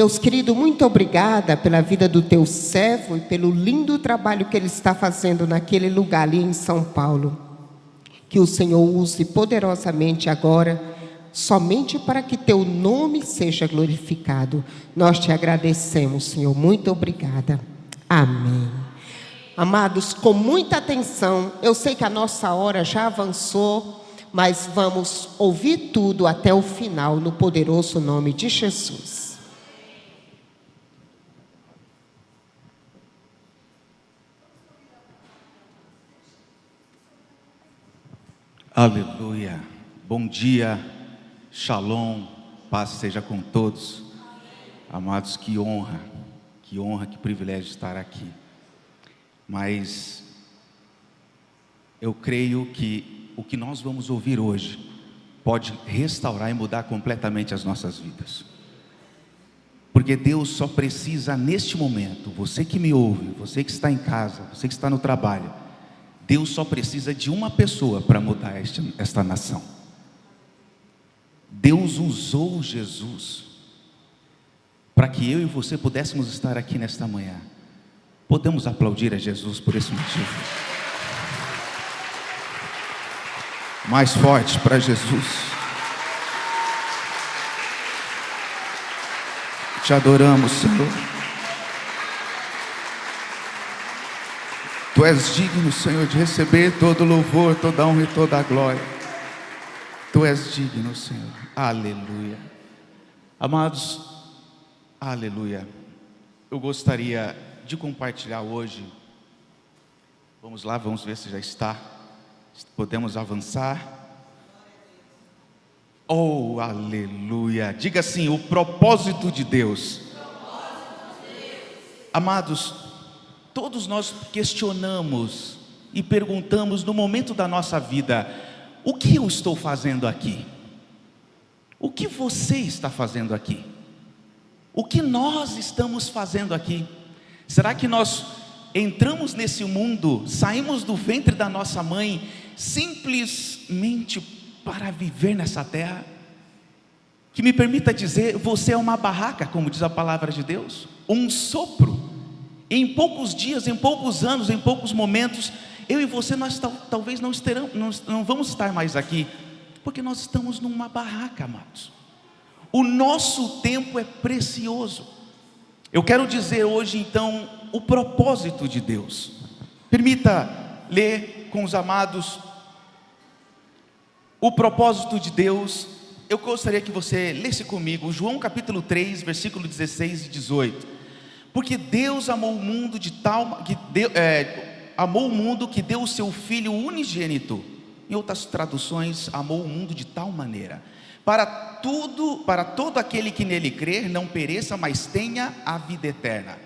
Deus querido, muito obrigada pela vida do teu servo e pelo lindo trabalho que ele está fazendo naquele lugar ali em São Paulo. Que o Senhor use poderosamente agora, somente para que teu nome seja glorificado. Nós te agradecemos, Senhor. Muito obrigada. Amém. Amados, com muita atenção, eu sei que a nossa hora já avançou, mas vamos ouvir tudo até o final, no poderoso nome de Jesus. Aleluia, bom dia, shalom, paz seja com todos. Amados, que honra, que privilégio estar aqui. Mas eu creio que o que nós vamos ouvir hoje pode restaurar e mudar completamente as nossas vidas. Porque Deus só precisa neste momento, você que me ouve, você que está em casa, você que está no trabalho, Deus só precisa de uma pessoa para mudar esta nação. Deus usou Jesus para que eu e você pudéssemos estar aqui nesta manhã. Podemos aplaudir a Jesus por esse motivo? Mais forte para Jesus. Te adoramos, Senhor. Tu és digno, Senhor, de receber todo louvor, toda honra e toda glória. Tu és digno, Senhor. Aleluia. Amados, aleluia. Eu gostaria de compartilhar hoje. Vamos lá, vamos ver se já está. Podemos avançar. Oh, aleluia. Diga assim: o propósito de Deus. Amados, todos nós questionamos e perguntamos no momento da nossa vida: o que eu estou fazendo aqui? O que você está fazendo aqui? O que nós estamos fazendo aqui? Será que nós entramos nesse mundo, saímos do ventre da nossa mãe simplesmente para viver nessa terra? Que me permita dizer, você é uma barraca, como diz a palavra de Deus, um sopro. Em poucos dias, em poucos anos, em poucos momentos, eu e você, nós talvez não vamos estar mais aqui, porque nós estamos numa barraca, amados. O nosso tempo é precioso. Eu quero dizer hoje então o propósito de Deus. Permita ler com os amados o propósito de Deus. Eu gostaria que você lesse comigo João capítulo 3, versículo 16 e 18. Porque Deus amou o mundo amou o mundo que deu o seu Filho unigênito. Em outras traduções, amou o mundo de tal maneira, para todo aquele que nele crer não pereça, mas tenha a vida eterna.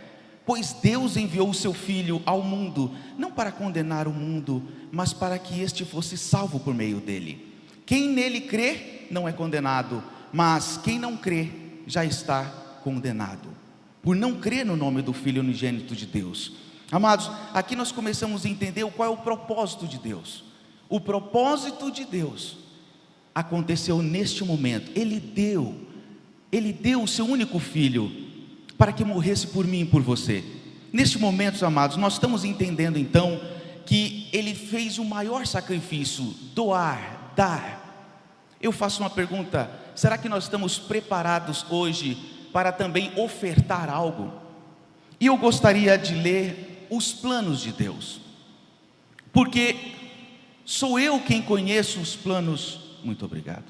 Pois Deus enviou o seu Filho ao mundo, não para condenar o mundo, mas para que este fosse salvo por meio dele. Quem nele crê não é condenado, mas quem não crê já está condenado, por não crer no nome do Filho unigênito de Deus. Amados, aqui nós começamos a entender qual é o propósito de Deus. O propósito de Deus aconteceu neste momento. Ele deu o seu único Filho para que morresse por mim e por você. Neste momento, amados, nós estamos entendendo então que Ele fez o maior sacrifício, doar, dar. Eu faço uma pergunta: será que nós estamos preparados hoje para também ofertar algo? E eu gostaria de ler os planos de Deus, porque sou eu quem conheço os planos. Muito obrigado.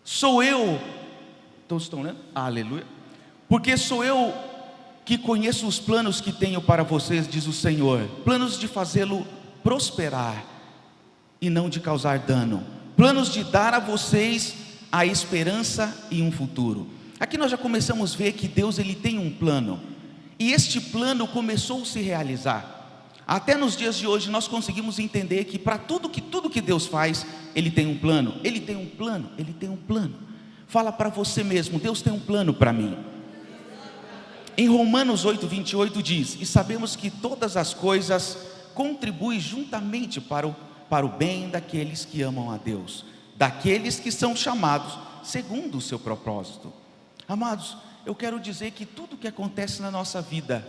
Sou eu, todos estão lendo? Aleluia. Porque sou eu que conheço os planos que tenho para vocês, diz o Senhor, planos de fazê-lo prosperar e não de causar dano, planos de dar a vocês a esperança e um futuro. Aqui nós já começamos a ver que Deus ele tem um plano, e este plano começou a se realizar. Até nos dias de hoje nós conseguimos entender que para tudo que Deus faz, Ele tem um plano. Ele tem um plano, Ele tem um plano. Fala para você mesmo: Deus tem um plano para mim. Em Romanos 8:28 diz: e sabemos que todas as coisas contribuem juntamente para o bem daqueles que amam a Deus, daqueles que são chamados segundo o seu propósito. Amados, eu quero dizer que tudo que acontece na nossa vida,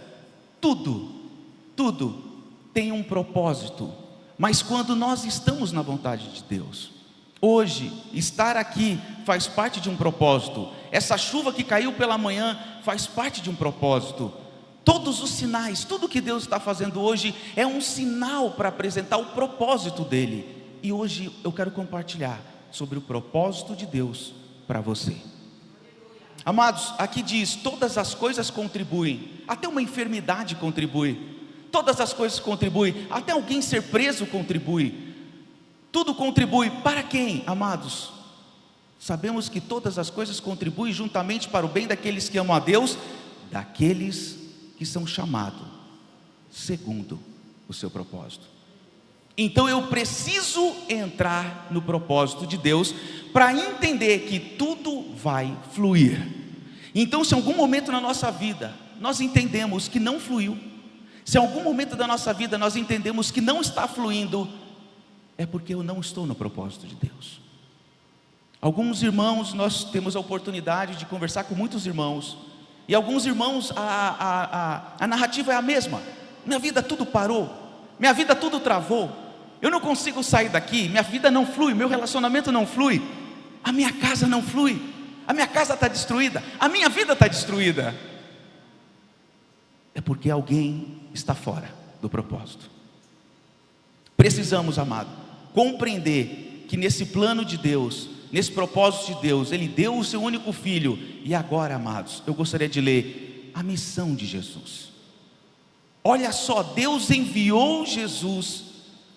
tudo tem um propósito. Mas quando nós estamos na vontade de Deus, hoje, estar aqui faz parte de um propósito. Essa chuva que caiu pela manhã faz parte de um propósito. Todos os sinais, tudo que Deus está fazendo hoje é um sinal para apresentar o propósito dele. E hoje eu quero compartilhar sobre o propósito de Deus para você. Amados, aqui diz: todas as coisas contribuem, até uma enfermidade contribui. Todas as coisas contribuem, até alguém ser preso contribui. Tudo contribui para quem, amados? Sabemos que todas as coisas contribuem juntamente para o bem daqueles que amam a Deus, daqueles que são chamados segundo o seu propósito. Então eu preciso entrar no propósito de Deus para entender que tudo vai fluir. Então, se em algum momento na nossa vida nós entendemos que não fluiu, se em algum momento da nossa vida nós entendemos que não está fluindo, é porque eu não estou no propósito de Deus. Alguns irmãos, nós temos a oportunidade de conversar com muitos irmãos, e alguns irmãos a narrativa é a mesma: minha vida tudo parou, minha vida tudo travou, eu não consigo sair daqui, minha vida não flui, meu relacionamento não flui, a minha casa não flui, a minha casa está destruída, a minha vida está destruída. É porque alguém está fora do propósito. Precisamos, amado, compreender que nesse plano de Deus, nesse propósito de Deus, Ele deu o seu único filho. E agora, amados, eu gostaria de ler a missão de Jesus. Olha só, Deus enviou Jesus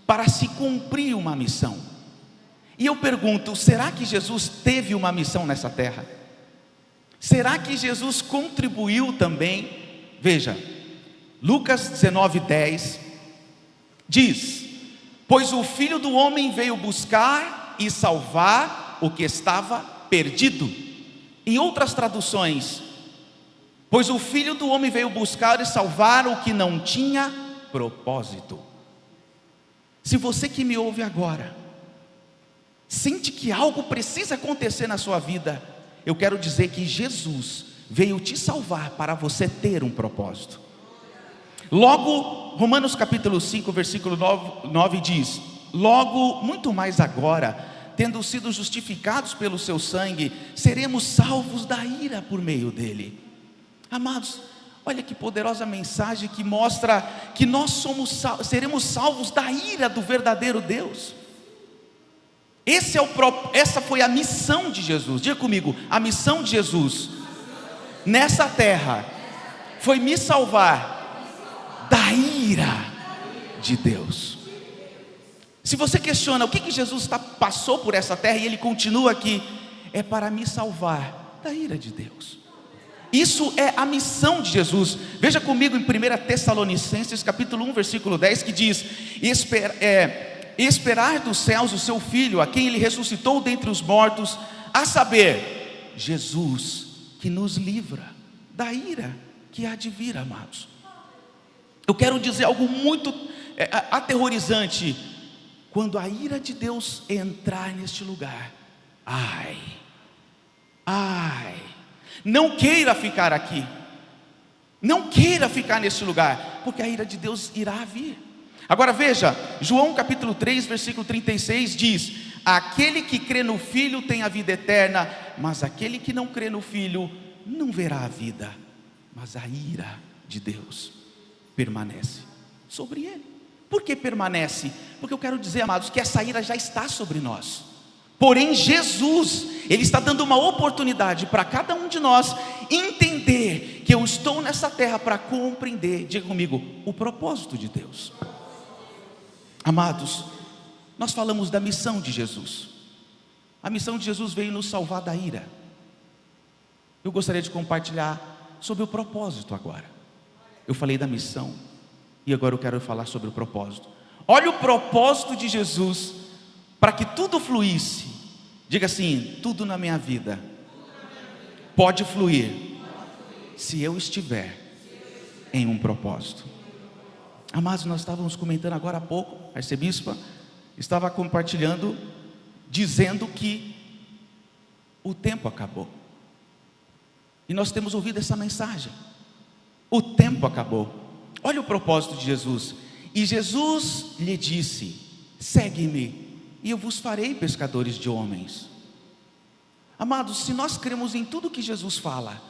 para se cumprir uma missão. E eu pergunto: será que Jesus teve uma missão nessa terra? Será que Jesus contribuiu também? Veja, Lucas 19:10 diz: pois o Filho do Homem veio buscar e salvar o que estava perdido. Em outras traduções, pois o Filho do Homem veio buscar e salvar o que não tinha propósito. Se você que me ouve agora sente que algo precisa acontecer na sua vida, eu quero dizer que Jesus veio te salvar para você ter um propósito. Logo, Romanos capítulo 5, versículo 9 diz: logo, muito mais agora, tendo sido justificados pelo seu sangue, seremos salvos da ira por meio dele. Amados, olha que poderosa mensagem que mostra que nós seremos salvos da ira do verdadeiro Deus. Essa foi a missão de Jesus. Diga comigo: a missão de Jesus nessa terra foi me salvar da ira de Deus. Se você questiona o que Jesus passou por essa terra e Ele continua aqui, é para me salvar da ira de Deus. Isso é a missão de Jesus. Veja comigo em 1 Tessalonicenses capítulo 1, versículo 10, que diz: esperar dos céus o seu Filho, a quem Ele ressuscitou dentre os mortos, a saber, Jesus, que nos livra da ira que há de vir, amados. Eu quero dizer algo muito aterrorizante: quando a ira de Deus entrar neste lugar, ai, não queira ficar aqui, não queira ficar neste lugar, porque a ira de Deus irá vir. Agora veja, João capítulo 3, versículo 36 diz: aquele que crê no Filho tem a vida eterna, mas aquele que não crê no Filho não verá a vida, mas a ira de Deus permanece sobre ele. Por que permanece? Porque eu quero dizer, amados, que essa ira já está sobre nós. Porém Jesus, Ele está dando uma oportunidade para cada um de nós entender que eu estou nessa terra para compreender, diga comigo, o propósito de Deus. Amados, nós falamos da missão de Jesus. A missão de Jesus veio nos salvar da ira. Eu gostaria de compartilhar sobre o propósito agora. Eu falei da missão e agora eu quero falar sobre o propósito. Olha o propósito de Jesus para que tudo fluísse. Diga assim: tudo na minha vida pode fluir se eu estiver em um propósito. Amados, nós estávamos comentando agora há pouco, a arcebispa estava compartilhando, dizendo que o tempo acabou. E nós temos ouvido essa mensagem. O tempo acabou. Olha o propósito de Jesus. E Jesus lhe disse: segue-me, e eu vos farei pescadores de homens. Amados, se nós cremos em tudo que Jesus fala,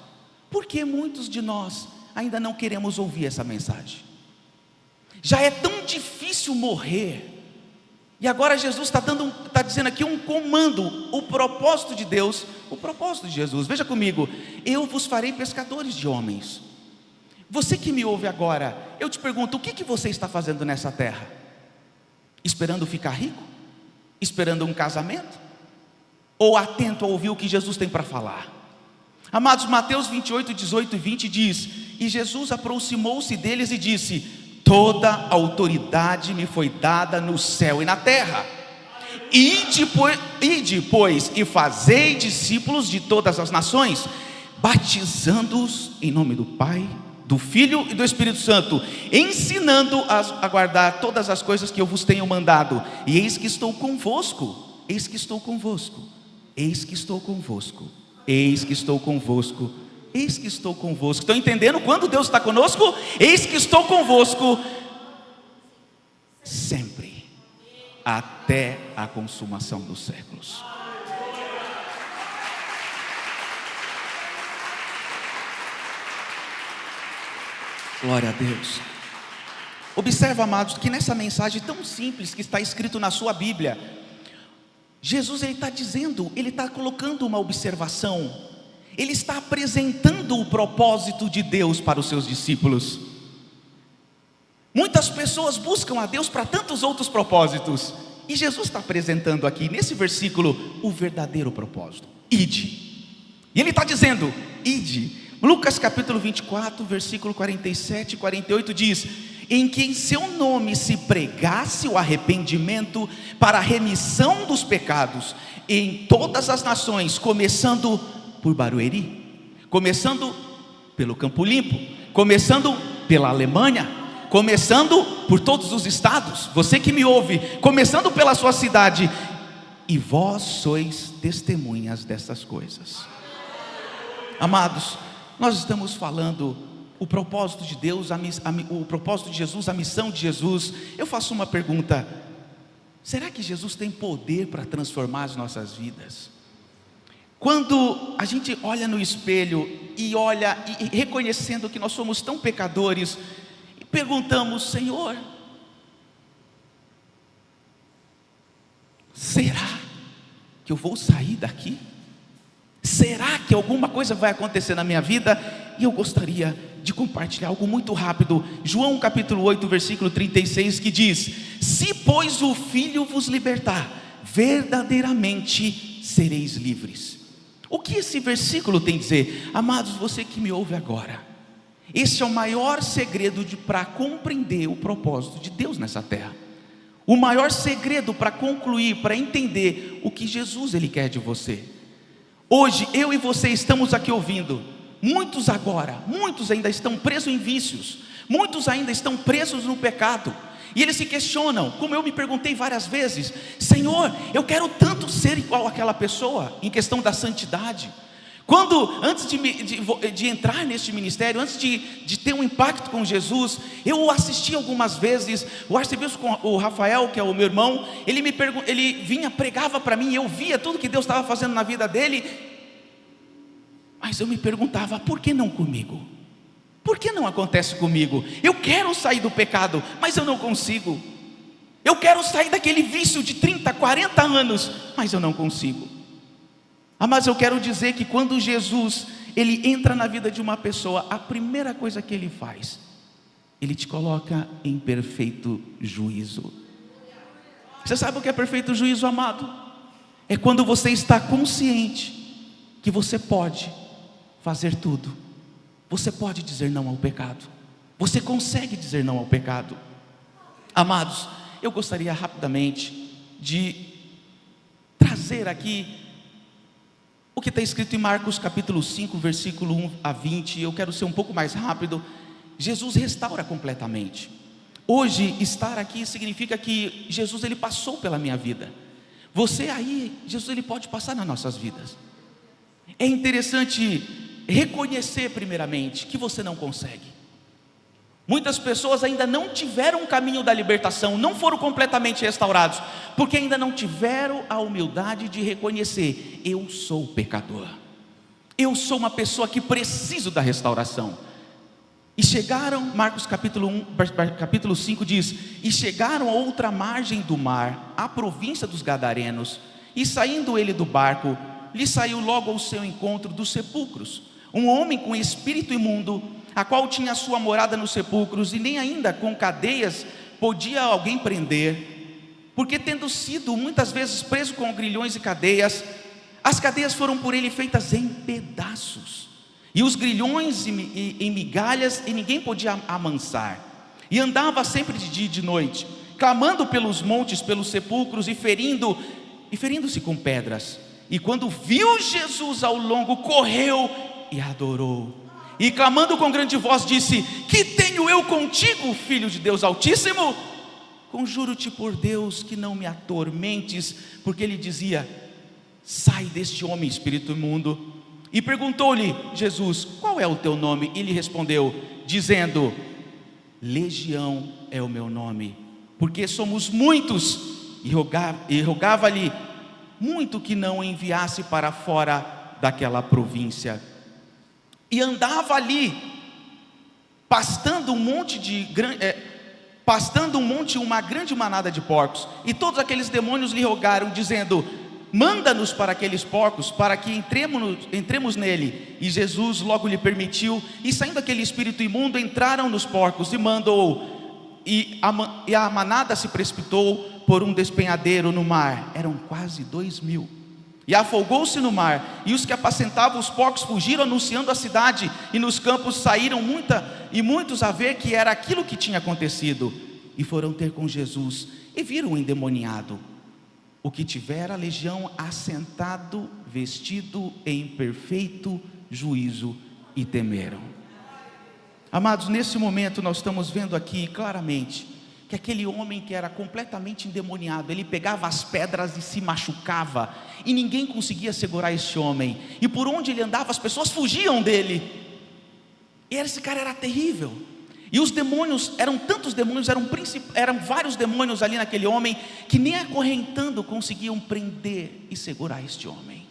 por que muitos de nós ainda não queremos ouvir essa mensagem? Já é tão difícil morrer, e agora Jesus está dizendo aqui um comando, o propósito de Deus, o propósito de Jesus. Veja comigo: eu vos farei pescadores de homens. Você que me ouve agora, eu te pergunto, o que você está fazendo nessa terra? Esperando ficar rico? Esperando um casamento? Ou atento a ouvir o que Jesus tem para falar? Amados, Mateus 28, 18 e 20 diz: e Jesus aproximou-se deles e disse: toda autoridade me foi dada no céu e na terra. Ide, pois, e fazei discípulos de todas as nações, batizando-os em nome do Pai, do Filho e do Espírito Santo, ensinando-as a guardar todas as coisas que eu vos tenho mandado. E eis que estou convosco, eis que estou convosco, eis que estou convosco, eis que estou convosco, eis que estou convosco. Estão entendendo quando Deus está conosco? Eis que estou convosco sempre, até a consumação dos séculos. Glória a Deus. Observa, amados, que nessa mensagem tão simples que está escrito na sua Bíblia, Jesus está dizendo, ele está colocando uma observação, ele está apresentando o propósito de Deus para os seus discípulos. Muitas pessoas buscam a Deus para tantos outros propósitos, e Jesus está apresentando aqui nesse versículo o verdadeiro propósito: ide. E ele está dizendo: ide. Lucas capítulo 24, versículo 47 e 48 diz: em que em seu nome se pregasse o arrependimento para a remissão dos pecados em todas as nações, começando por Barueri, começando pelo Campo Limpo, começando pela Alemanha, começando por todos os estados, você que me ouve, começando pela sua cidade, e vós sois testemunhas dessas coisas. Amados, nós estamos falando o propósito de Deus, o propósito de Jesus, a missão de Jesus. Eu faço uma pergunta: será que Jesus tem poder para transformar as nossas vidas? Quando a gente olha no espelho e olha e reconhecendo que nós somos tão pecadores, e perguntamos: Senhor, será que eu vou sair daqui? Será que alguma coisa vai acontecer na minha vida? E eu gostaria de compartilhar algo muito rápido. João capítulo 8, versículo 36, que diz: se pois o Filho vos libertar, verdadeiramente sereis livres. O que esse versículo tem a dizer? Amados, você que me ouve agora, esse é o maior segredo para compreender o propósito de Deus nessa terra. O maior segredo para concluir, para entender o que Jesus ele quer de você. Hoje eu e você estamos aqui ouvindo. Muitos ainda estão presos em vícios, muitos ainda estão presos no pecado, e eles se questionam, como eu me perguntei várias vezes: Senhor, eu quero tanto ser igual àquela pessoa, em questão da santidade. Antes de entrar neste ministério, antes de ter um impacto com Jesus, eu assisti algumas vezes o arcebispo, o Rafael, que é o meu irmão, ele vinha, pregava para mim, eu via tudo que Deus estava fazendo na vida dele, mas eu me perguntava: por que não comigo? Por que não acontece comigo? Eu quero sair do pecado, mas eu não consigo. Eu quero sair daquele vício de 30, 40 anos, mas eu não consigo. Mas eu quero dizer que quando Jesus ele entra na vida de uma pessoa, a primeira coisa que ele faz, ele te coloca em perfeito juízo. Você sabe o que é perfeito juízo, amado? É quando você está consciente que você pode fazer tudo. Você pode dizer não ao pecado. Você consegue dizer não ao pecado. Amados, eu gostaria rapidamente de trazer aqui o que está escrito em Marcos capítulo 5, versículo 1 a 20. Eu quero ser um pouco mais rápido. Jesus restaura completamente. Hoje estar aqui significa que Jesus ele passou pela minha vida. Você aí, Jesus ele pode passar nas nossas vidas. É interessante reconhecer primeiramente que você não consegue. Muitas pessoas ainda não tiveram o caminho da libertação, não foram completamente restaurados, porque ainda não tiveram a humildade de reconhecer: eu sou pecador, eu sou uma pessoa que preciso da restauração. E chegaram, Marcos capítulo 5 diz: e chegaram a outra margem do mar, à província dos Gadarenos, e saindo ele do barco, lhe saiu logo ao seu encontro dos sepulcros um homem com espírito imundo, a qual tinha sua morada nos sepulcros, e nem ainda com cadeias podia alguém prender, porque tendo sido muitas vezes preso com grilhões e cadeias, as cadeias foram por ele feitas em pedaços, e os grilhões em migalhas, e ninguém podia amansar, e andava sempre de dia e de noite, clamando pelos montes, pelos sepulcros, e ferindo-se com pedras. E quando viu Jesus ao longo, correu e adorou, e clamando com grande voz disse: que tenho eu contigo, Filho de Deus Altíssimo? Conjuro-te por Deus que não me atormentes. Porque ele dizia: sai deste homem, espírito imundo. E perguntou-lhe Jesus: qual é o teu nome? E ele respondeu, dizendo: Legião é o meu nome, porque somos muitos. E rogava-lhe muito que não enviasse para fora daquela província. E andava ali, pastando uma grande manada de porcos. E todos aqueles demônios lhe rogaram, dizendo: manda-nos para aqueles porcos, para que entremos nele. E Jesus logo lhe permitiu. E saindo aquele espírito imundo, entraram nos porcos, e mandou. E a manada se precipitou por um despenhadeiro no mar. Eram quase 2.000. E afogou-se no mar, e os que apacentavam os porcos fugiram, anunciando a cidade, e nos campos saíram muitos a ver que era aquilo que tinha acontecido, e foram ter com Jesus, e viram o endemoniado, o que tivera a legião, assentado, vestido em perfeito juízo, e temeram. Amados, nesse momento nós estamos vendo aqui claramente que aquele homem que era completamente endemoniado, ele pegava as pedras e se machucava, e ninguém conseguia segurar esse homem, e por onde ele andava as pessoas fugiam dele, e esse cara era terrível. E os demônios, eram tantos demônios, eram vários demônios ali naquele homem, que nem acorrentando conseguiam prender e segurar este homem.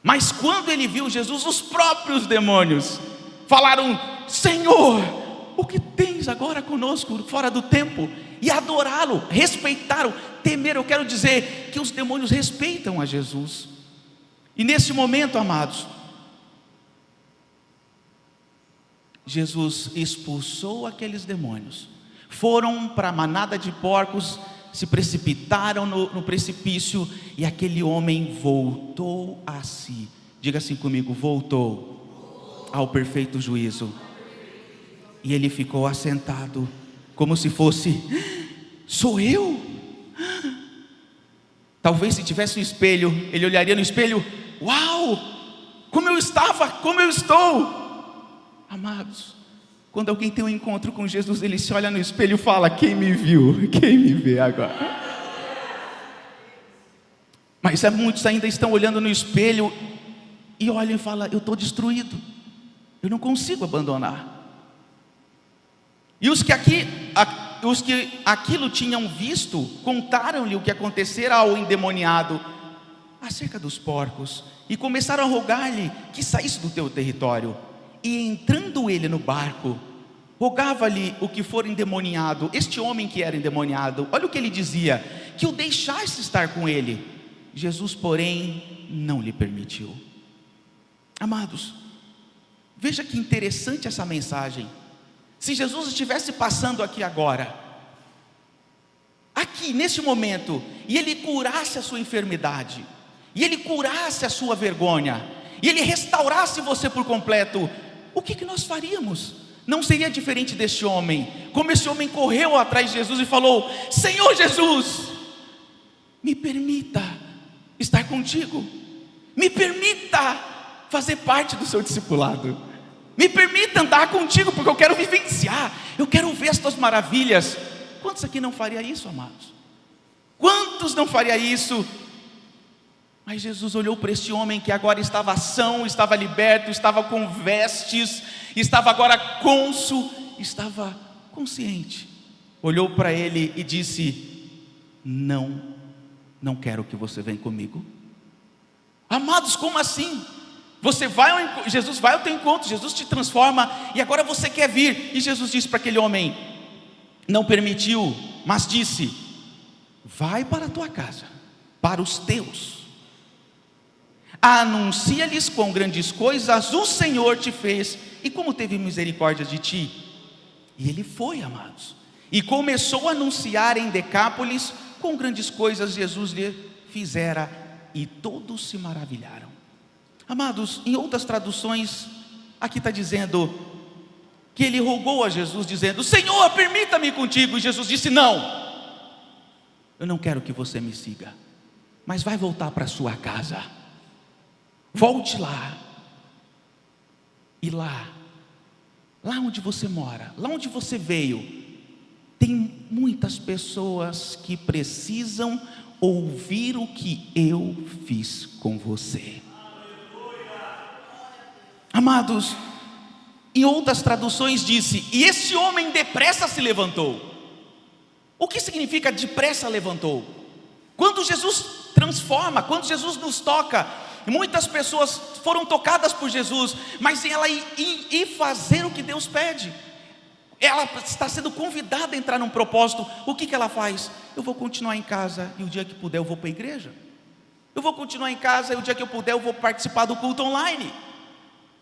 Mas quando ele viu Jesus, os próprios demônios falaram: Senhor, o que tens agora conosco fora do tempo? E adoraram, respeitaram, temeram. Eu quero dizer que os demônios respeitam a Jesus. E nesse momento, amados, Jesus expulsou aqueles demônios, foram para a manada de porcos, se precipitaram no precipício, e aquele homem voltou a si. Diga assim comigo: voltou ao perfeito juízo. E ele ficou assentado, como se fosse: sou eu? Talvez se tivesse um espelho, ele olharia no espelho: uau, como eu estava, como eu estou. Amados, quando alguém tem um encontro com Jesus, ele se olha no espelho e fala: quem me viu, quem me vê agora? Mas muitos ainda estão olhando no espelho e olham e falam: eu estou destruído, eu não consigo abandonar. E os que aquilo tinham visto, contaram-lhe o que acontecera ao endemoniado acerca dos porcos, e começaram a rogar-lhe que saísse do teu território. E entrando ele no barco, rogava-lhe o que for endemoniado, este homem que era endemoniado, olha o que ele dizia: que o deixasse estar com ele. Jesus, porém, não lhe permitiu. Amados, veja que interessante essa mensagem. Se Jesus estivesse passando aqui agora, aqui nesse momento, e ele curasse a sua enfermidade, e ele curasse a sua vergonha, e ele restaurasse você por completo, o que nós faríamos? Não seria diferente deste homem. Como esse homem correu atrás de Jesus e falou: Senhor Jesus, me permita estar contigo, me permita fazer parte do seu discipulado, me permita andar contigo, porque eu quero vivenciar, eu quero ver as tuas maravilhas. Quantos aqui não faria isso, amados? Quantos não faria isso? Mas Jesus olhou para esse homem que agora estava são, estava liberto, estava com vestes, estava agora cônscio, estava consciente. Olhou para ele e disse: não quero que você venha comigo. Amados, como assim? Jesus vai ao teu encontro, Jesus te transforma e agora você quer vir. E Jesus disse para aquele homem, não permitiu, mas disse: vai para a tua casa, para os teus, anuncia-lhes quão grandes coisas o Senhor te fez e como teve misericórdia de ti. E ele foi, amados, e começou a anunciar em Decápolis quão grandes coisas Jesus lhe fizera, e todos se maravilharam. Amados, em outras traduções, aqui está dizendo que ele rogou a Jesus, dizendo: Senhor, permita-me ir contigo. E Jesus disse: não, eu não quero que você me siga, mas vai voltar para a sua casa. Volte lá. E lá onde você mora, lá onde você veio, tem muitas pessoas que precisam ouvir o que eu fiz com você. Amados, em outras traduções disse: e esse homem depressa se levantou. O que significa depressa levantou? Quando Jesus transforma, quando Jesus nos toca, muitas pessoas foram tocadas por Jesus, mas ela ir fazer o que Deus pede. Ela está sendo convidada a entrar num propósito. O que ela faz? Eu vou continuar em casa e o dia que puder eu vou para a igreja. Eu vou continuar em casa e o dia que eu puder eu vou participar do culto online.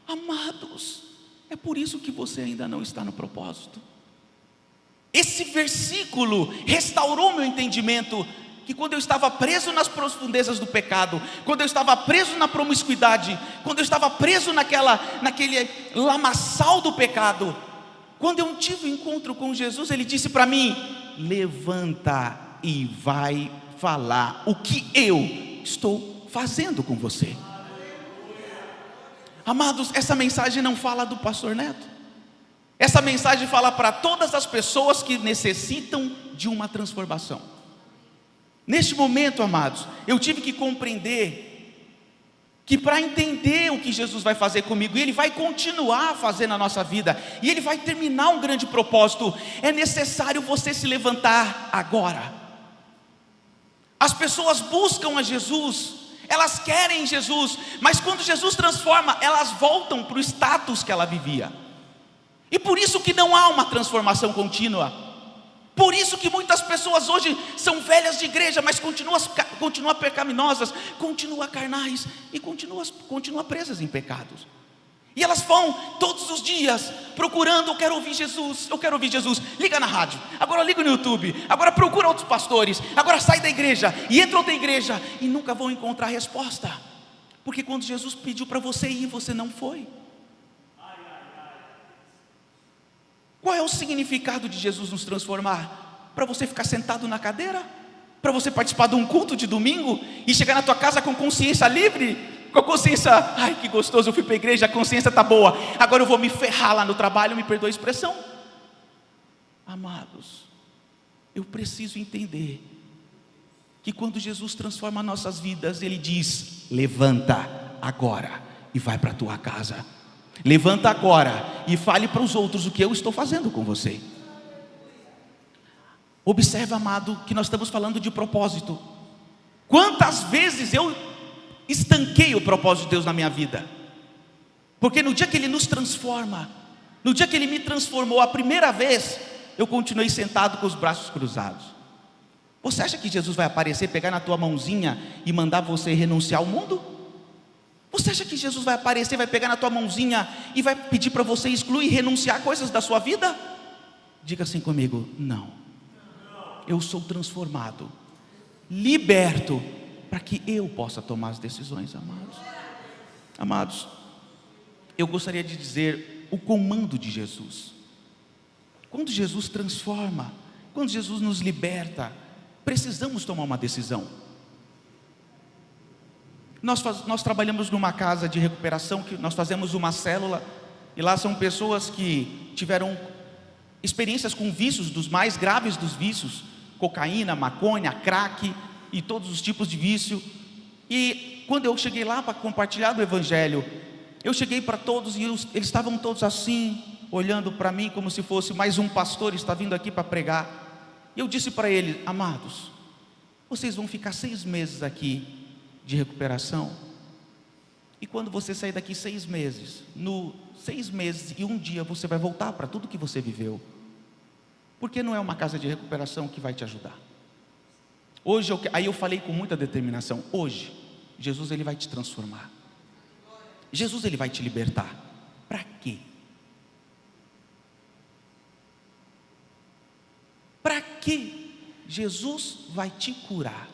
Amados, é por isso que você ainda não está no propósito. Esse versículo restaurou meu entendimento, que quando eu estava preso nas profundezas do pecado, quando eu estava preso na promiscuidade, quando eu estava preso naquele lamaçal do pecado, quando eu tive um encontro com Jesus, Ele disse para mim: levanta e vai falar o que eu estou fazendo com você. Amados, essa mensagem não fala do pastor Neto. Essa mensagem fala para todas as pessoas que necessitam de uma transformação. Neste momento, amados, eu tive que compreender que para entender o que Jesus vai fazer comigo, e Ele vai continuar a fazer na nossa vida, e Ele vai terminar um grande propósito, é necessário você se levantar agora. As pessoas buscam a Jesus, elas querem Jesus, mas quando Jesus transforma, elas voltam para o status que ela vivia. E por isso que não há uma transformação contínua. Por isso que muitas pessoas hoje são velhas de igreja, mas continuam pecaminosas, continuam carnais e continuam presas em pecados. E elas vão todos os dias procurando: eu quero ouvir Jesus, eu quero ouvir Jesus. Liga na rádio, agora liga no YouTube, agora procura outros pastores, agora sai da igreja e entra outra igreja, e nunca vão encontrar resposta, porque quando Jesus pediu para você ir, você não foi. Qual é o significado de Jesus nos transformar? Para você ficar sentado na cadeira? Para você participar de um culto de domingo e chegar na tua casa com consciência livre? Com a consciência: ai que gostoso, eu fui para a igreja, a consciência está boa, agora eu vou me ferrar lá no trabalho, me perdoa a expressão. Amados, eu preciso entender que quando Jesus transforma nossas vidas, Ele diz: levanta agora e vai para a tua casa. Levanta agora e fale para os outros o que eu estou fazendo com você. Observa, amado, que nós estamos falando de propósito. Quantas vezes eu estanquei o propósito de Deus na minha vida? Porque no dia que Ele nos transforma, no dia que Ele me transformou a primeira vez, eu continuei sentado com os braços cruzados. Você acha que Jesus vai aparecer, pegar na tua mãozinha e mandar você renunciar ao mundo? Você acha que Jesus vai aparecer, vai pegar na tua mãozinha e vai pedir para você excluir e renunciar coisas da sua vida? Diga assim comigo: não. Eu sou transformado, liberto, para que eu possa tomar as decisões, amados. Amados, eu gostaria de dizer o comando de Jesus. Quando Jesus transforma, quando Jesus nos liberta, precisamos tomar uma decisão. Nós trabalhamos numa casa de recuperação, que nós fazemos uma célula, e lá são pessoas que tiveram experiências com vícios, dos mais graves dos vícios: cocaína, maconha, crack e todos os tipos de vício. E quando eu cheguei lá para compartilhar do Evangelho, eu cheguei para todos e eles estavam todos assim, olhando para mim como se fosse mais um pastor está vindo aqui para pregar. E eu disse para eles: amados, vocês vão ficar 6 meses aqui de recuperação, e quando você sair daqui 6 meses, no 6 meses e 1 dia você vai voltar para tudo que você viveu, porque não é uma casa de recuperação que vai te ajudar. Hoje, aí eu falei com muita determinação, hoje, Jesus ele vai te transformar, Jesus ele vai te libertar. Para quê? Para que Jesus vai te curar?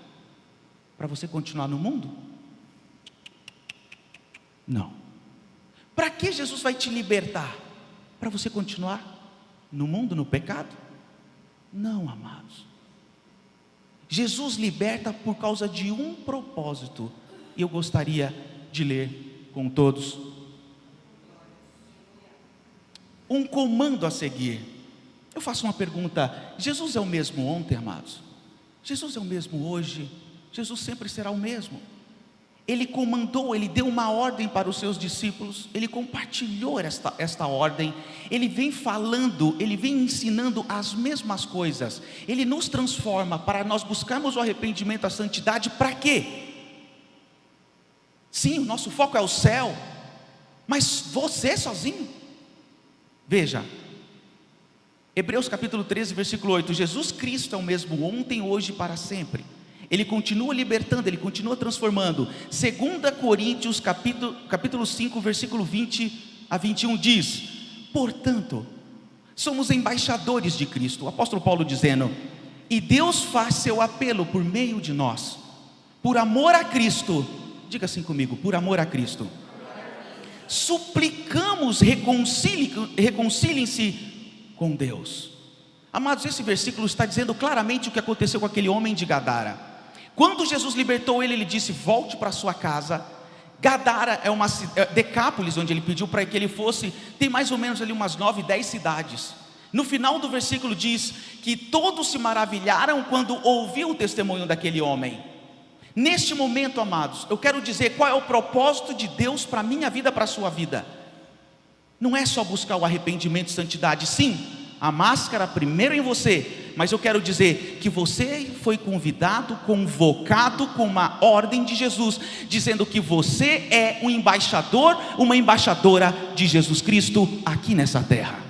Para você continuar no mundo? Não. Para que Jesus vai te libertar? Para você continuar no mundo, no pecado? Não, amados. Jesus liberta por causa de um propósito, e eu gostaria de ler com todos um comando a seguir. Eu faço uma pergunta: Jesus é o mesmo ontem, amados? Jesus é o mesmo hoje? Jesus sempre será o mesmo. Ele comandou, ele deu uma ordem para os seus discípulos, ele compartilhou esta ordem, ele vem falando, ele vem ensinando as mesmas coisas, ele nos transforma para nós buscarmos o arrependimento, a santidade. Para quê? Sim, o nosso foco é o céu, mas você sozinho? Veja, Hebreus capítulo 13, versículo 8, Jesus Cristo é o mesmo ontem, hoje e para sempre. Ele continua libertando, ele continua transformando. 2 Coríntios capítulo 5, versículo 20 a 21 diz: portanto, somos embaixadores de Cristo. O apóstolo Paulo dizendo: e Deus faz seu apelo por meio de nós, por amor a Cristo. Diga assim comigo: por amor a Cristo. Suplicamos, reconciliem-se com Deus. Amados, esse versículo está dizendo claramente o que aconteceu com aquele homem de Gadara. Quando Jesus libertou ele disse: volte para sua casa. Gadara é uma Decápolis, onde ele pediu para que ele fosse, tem mais ou menos ali umas 9, 10 cidades. No final do versículo diz que todos se maravilharam quando ouviu o testemunho daquele homem. Neste momento, amados, eu quero dizer qual é o propósito de Deus para a minha vida, para a sua vida. Não é só buscar o arrependimento e santidade. Sim, a máscara primeiro em você, mas eu quero dizer que você foi convidado, convocado com uma ordem de Jesus, dizendo que você é um embaixador, uma embaixadora de Jesus Cristo aqui nessa terra.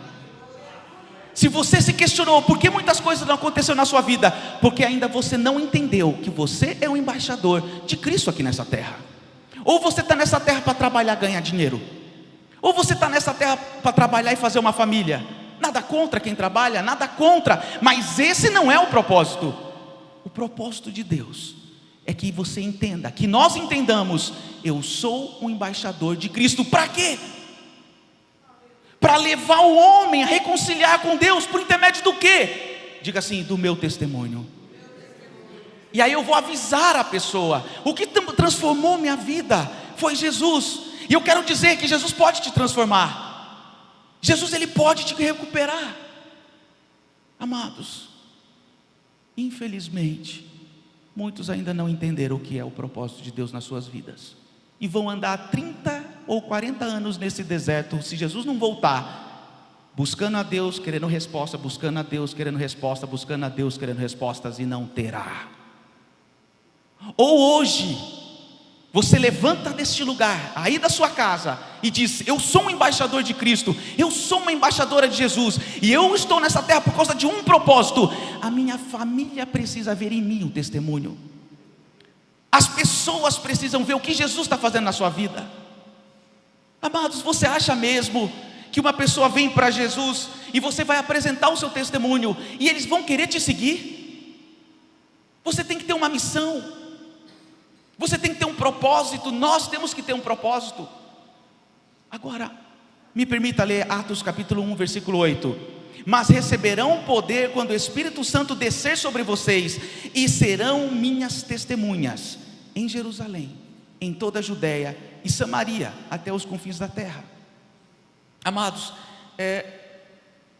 Se você se questionou por que muitas coisas não aconteceram na sua vida, porque ainda você não entendeu que você é um embaixador de Cristo aqui nessa terra. Ou você está nessa terra para trabalhar, ganhar dinheiro, ou você está nessa terra para trabalhar e fazer uma família. Nada contra quem trabalha, nada contra, mas esse não é o propósito. O propósito de Deus é que você entenda, que nós entendamos: eu sou um embaixador de Cristo. Para quê? Para levar o homem a reconciliar com Deus, por intermédio do quê? Diga assim: do meu testemunho. E aí eu vou avisar a pessoa: o que transformou minha vida foi Jesus. E eu quero dizer que Jesus pode te transformar. Jesus ele pode te recuperar. Amados, infelizmente, muitos ainda não entenderam o que é o propósito de Deus nas suas vidas, e vão andar 30 ou 40 anos nesse deserto, se Jesus não voltar, buscando a Deus, querendo resposta, buscando a Deus, querendo resposta, buscando a Deus, querendo respostas, e não terá. Ou hoje você levanta deste lugar, aí da sua casa, e diz: eu sou um embaixador de Cristo, eu sou uma embaixadora de Jesus, e eu estou nessa terra por causa de um propósito. A minha família precisa ver em mim o testemunho. As pessoas precisam ver o que Jesus está fazendo na sua vida. Amados, você acha mesmo que uma pessoa vem para Jesus e você vai apresentar o seu testemunho e eles vão querer te seguir? Você tem que ter uma missão. Você tem que ter um propósito, nós temos que ter um propósito. Agora, me permita ler Atos capítulo 1, versículo 8. Mas receberão poder quando o Espírito Santo descer sobre vocês, e serão minhas testemunhas em Jerusalém, em toda a Judéia e Samaria, até os confins da terra. Amados,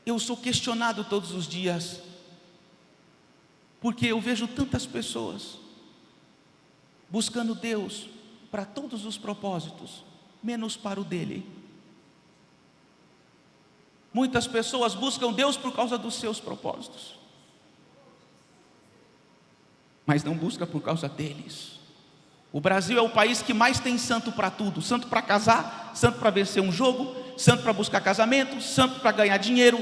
eu sou questionado todos os dias, porque eu vejo tantas pessoas buscando Deus para todos os propósitos, menos para o dele. Muitas pessoas buscam Deus por causa dos seus propósitos, mas não busca por causa deles. O Brasil é o país que mais tem santo para tudo: santo para casar, santo para vencer um jogo, santo para buscar casamento, santo para ganhar dinheiro.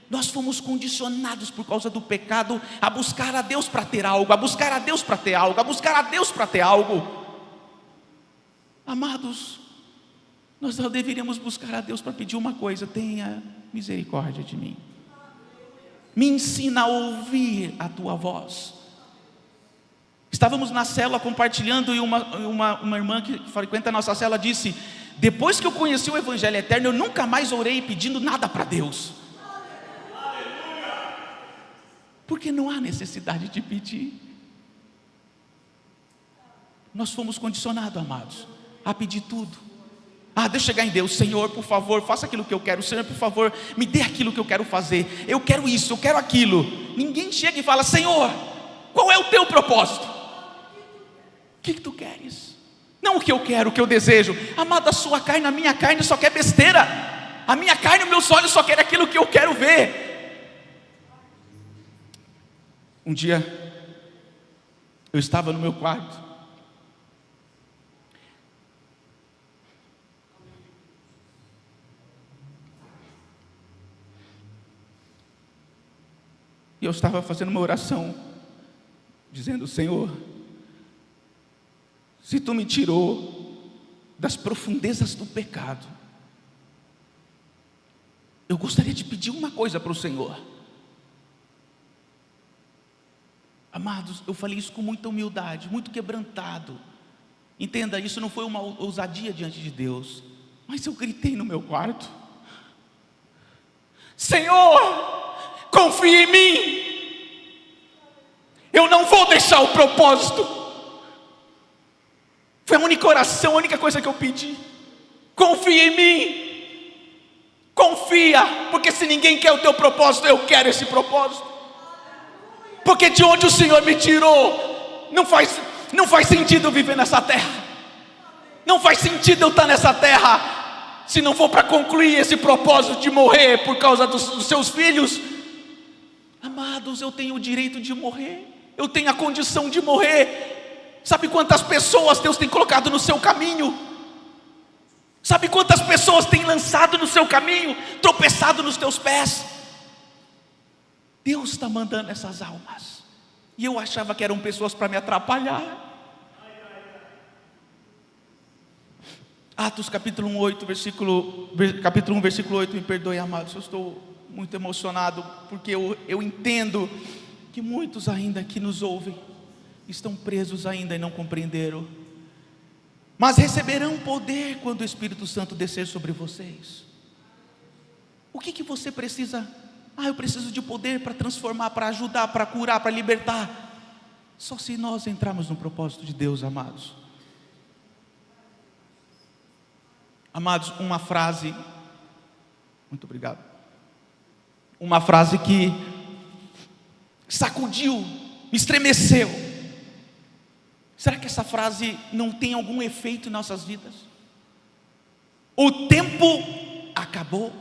Nós fomos condicionados por causa do pecado a buscar a Deus para ter algo, a buscar a Deus para ter algo, a buscar a Deus para ter algo. Amados, nós só deveríamos buscar a Deus para pedir uma coisa: tenha misericórdia de mim, me ensina a ouvir a tua voz. Estávamos na célula compartilhando e uma irmã que frequenta a nossa célula disse: depois que eu conheci o Evangelho Eterno, eu nunca mais orei pedindo nada para Deus. Porque não há necessidade de pedir. Nós fomos condicionados, amados, a pedir tudo. Deixa eu chegar em Deus: Senhor, por favor, faça aquilo que eu quero. Senhor, por favor, me dê aquilo que eu quero fazer. Eu quero isso, eu quero aquilo. Ninguém chega e fala: Senhor, qual é o teu propósito? O que tu queres? Não o que eu quero, o que eu desejo. Amado, a sua carne, a minha carne só quer besteira. A minha carne, os meus olhos só querem aquilo que eu quero ver. Um dia, eu estava no meu quarto, e eu estava fazendo uma oração, dizendo: Senhor, se tu me tirou das profundezas do pecado, eu gostaria de pedir uma coisa para o Senhor. Amados, eu falei isso com muita humildade, muito quebrantado. Entenda, isso não foi uma ousadia diante de Deus, mas eu gritei no meu quarto: Senhor, confia em mim, eu não vou deixar o propósito. Foi a única oração, a única coisa que eu pedi: confia em mim, confia, porque se ninguém quer o teu propósito, eu quero esse propósito. Porque de onde o Senhor me tirou, não faz sentido eu viver nessa terra. Não faz sentido eu estar nessa terra, se não for para concluir esse propósito de morrer por causa dos seus filhos. Amados, eu tenho o direito de morrer, eu tenho a condição de morrer. Sabe quantas pessoas Deus tem colocado no seu caminho? Sabe quantas pessoas tem lançado no seu caminho, tropeçado nos teus pés? Deus está mandando essas almas, e eu achava que eram pessoas para me atrapalhar. Atos capítulo 1, versículo 8, me perdoe, amados, eu estou muito emocionado, porque eu entendo que muitos ainda que nos ouvem estão presos ainda e não compreenderam. Mas receberão poder quando o Espírito Santo descer sobre vocês. O que você precisa? Eu preciso de poder para transformar, para ajudar, para curar, para libertar. Só se nós entrarmos no propósito de Deus, amados. Amados, uma frase, muito obrigado, uma frase que sacudiu, me estremeceu. Será que essa frase não tem algum efeito em nossas vidas? O tempo acabou.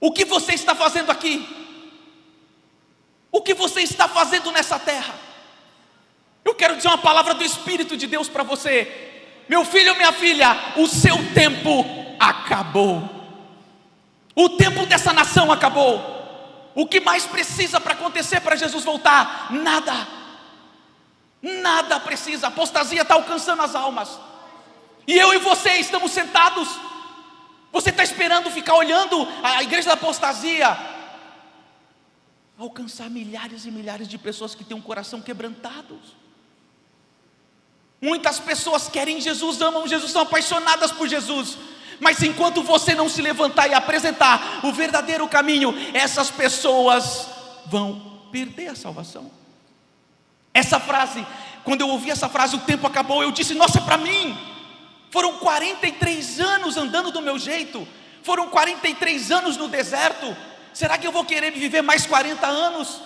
O que você está fazendo aqui? O que você está fazendo nessa terra? Eu quero dizer uma palavra do Espírito de Deus para você. Meu filho, minha filha, o seu tempo acabou. O tempo dessa nação acabou. O que mais precisa para acontecer para Jesus voltar? Nada. Nada precisa. A apostasia está alcançando as almas. E eu e você estamos sentados. Você está esperando ficar olhando a igreja da apostasia alcançar milhares e milhares de pessoas que têm um coração quebrantado. Muitas pessoas querem Jesus, amam Jesus, são apaixonadas por Jesus. Mas enquanto você não se levantar e apresentar o verdadeiro caminho, essas pessoas vão perder a salvação. Essa frase, quando eu ouvi essa frase, o tempo acabou, eu disse: nossa, é para mim. Foram 43 anos andando do meu jeito. Foram 43 anos no deserto. Será que eu vou querer viver mais 40 anos?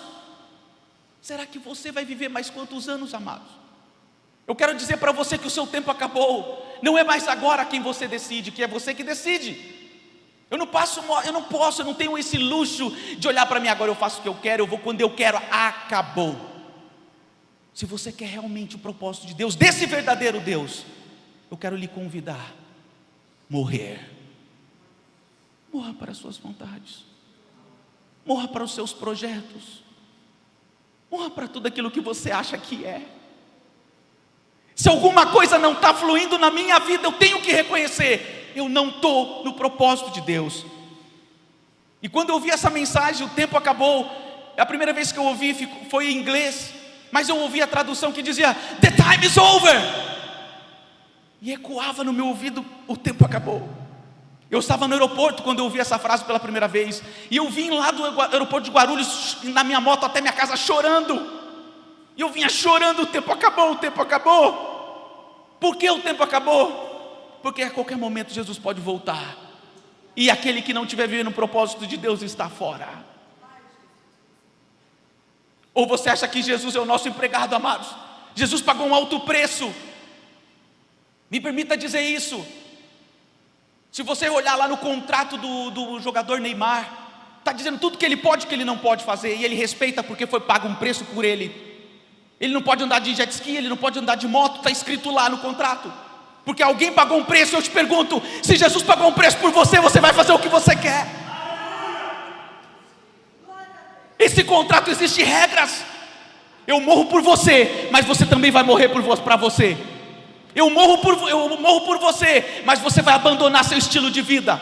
Será que você vai viver mais quantos anos, amados? Eu quero dizer para você que o seu tempo acabou. Não é mais agora quem você decide, que é você que decide. Eu não tenho esse luxo de olhar para mim agora, eu faço o que eu quero, eu vou quando eu quero. Acabou. Se você quer realmente o propósito de Deus, desse verdadeiro Deus, eu quero lhe convidar: morrer. Morra para as suas vontades, morra para os seus projetos, morra para tudo aquilo que você acha que é. Se alguma coisa não está fluindo na minha vida, eu tenho que reconhecer: eu não estou no propósito de Deus. E quando eu ouvi essa mensagem, o tempo acabou, a primeira vez que eu ouvi foi em inglês, mas eu ouvi a tradução que dizia: the time is over, e ecoava no meu ouvido: o tempo acabou. Eu estava no aeroporto quando eu ouvi essa frase pela primeira vez, e eu vim lá do aeroporto de Guarulhos, na minha moto até minha casa chorando, e eu vinha chorando: o tempo acabou, o tempo acabou. Por que o tempo acabou? Porque a qualquer momento Jesus pode voltar, e aquele que não estiver vivendo o propósito de Deus está fora. Ou você acha que Jesus é o nosso empregado, amados? Jesus pagou um alto preço. Me permita dizer isso. Se você olhar lá no contrato do jogador Neymar, está dizendo tudo que ele pode e que ele não pode fazer, e ele respeita porque foi pago um preço por ele. Ele não pode andar de jet ski, ele não pode andar de moto, está escrito lá no contrato, porque alguém pagou um preço. Eu te pergunto, se Jesus pagou um preço por você, você vai fazer o que você quer? Esse contrato existe regras. Eu morro por você, mas você também vai morrer para você. Eu morro por você, mas você vai abandonar seu estilo de vida.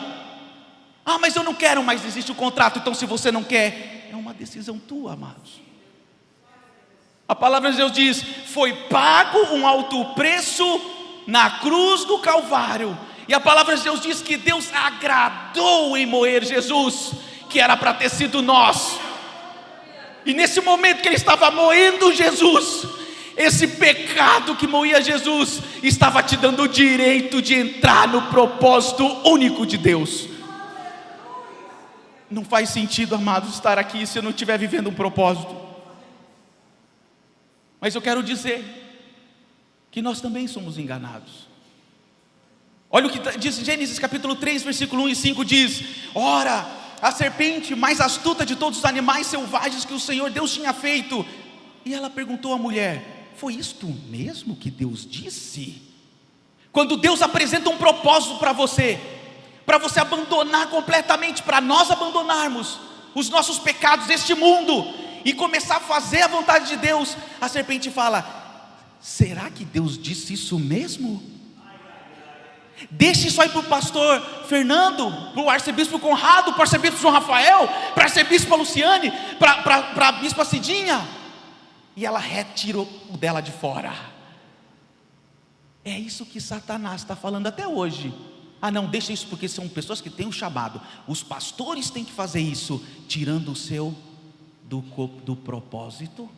Ah, mas eu não quero, mas existe o contrato. Então se você não quer, é uma decisão tua, amados. A palavra de Deus diz: foi pago um alto preço na cruz do Calvário. E a palavra de Deus diz que Deus agradou em moer Jesus, que era para ter sido nós. E nesse momento que ele estava moendo Jesus, esse pecado que moía Jesus estava te dando o direito de entrar no propósito único de Deus. Não faz sentido, amados, estar aqui se eu não estiver vivendo um propósito. Mas eu quero dizer que nós também somos enganados. Olha o que diz em Gênesis capítulo 3, versículo 1 e 5, diz: ora, a serpente mais astuta de todos os animais selvagens que o Senhor Deus tinha feito. E ela perguntou à mulher: foi isto mesmo que Deus disse? Quando Deus apresenta um propósito para você abandonar completamente, para nós abandonarmos os nossos pecados deste mundo e começar a fazer a vontade de Deus, a serpente fala: será que Deus disse isso mesmo? Deixa isso aí para o pastor Fernando, para o arcebispo Conrado, para o arcebispo João Rafael, para a arcebispa Luciane, para a bispa Cidinha. E ela retirou o dela de fora. É isso que Satanás está falando até hoje. Ah não, deixa isso porque são pessoas que têm o chamado. Os pastores têm que fazer isso, tirando o seu do propósito.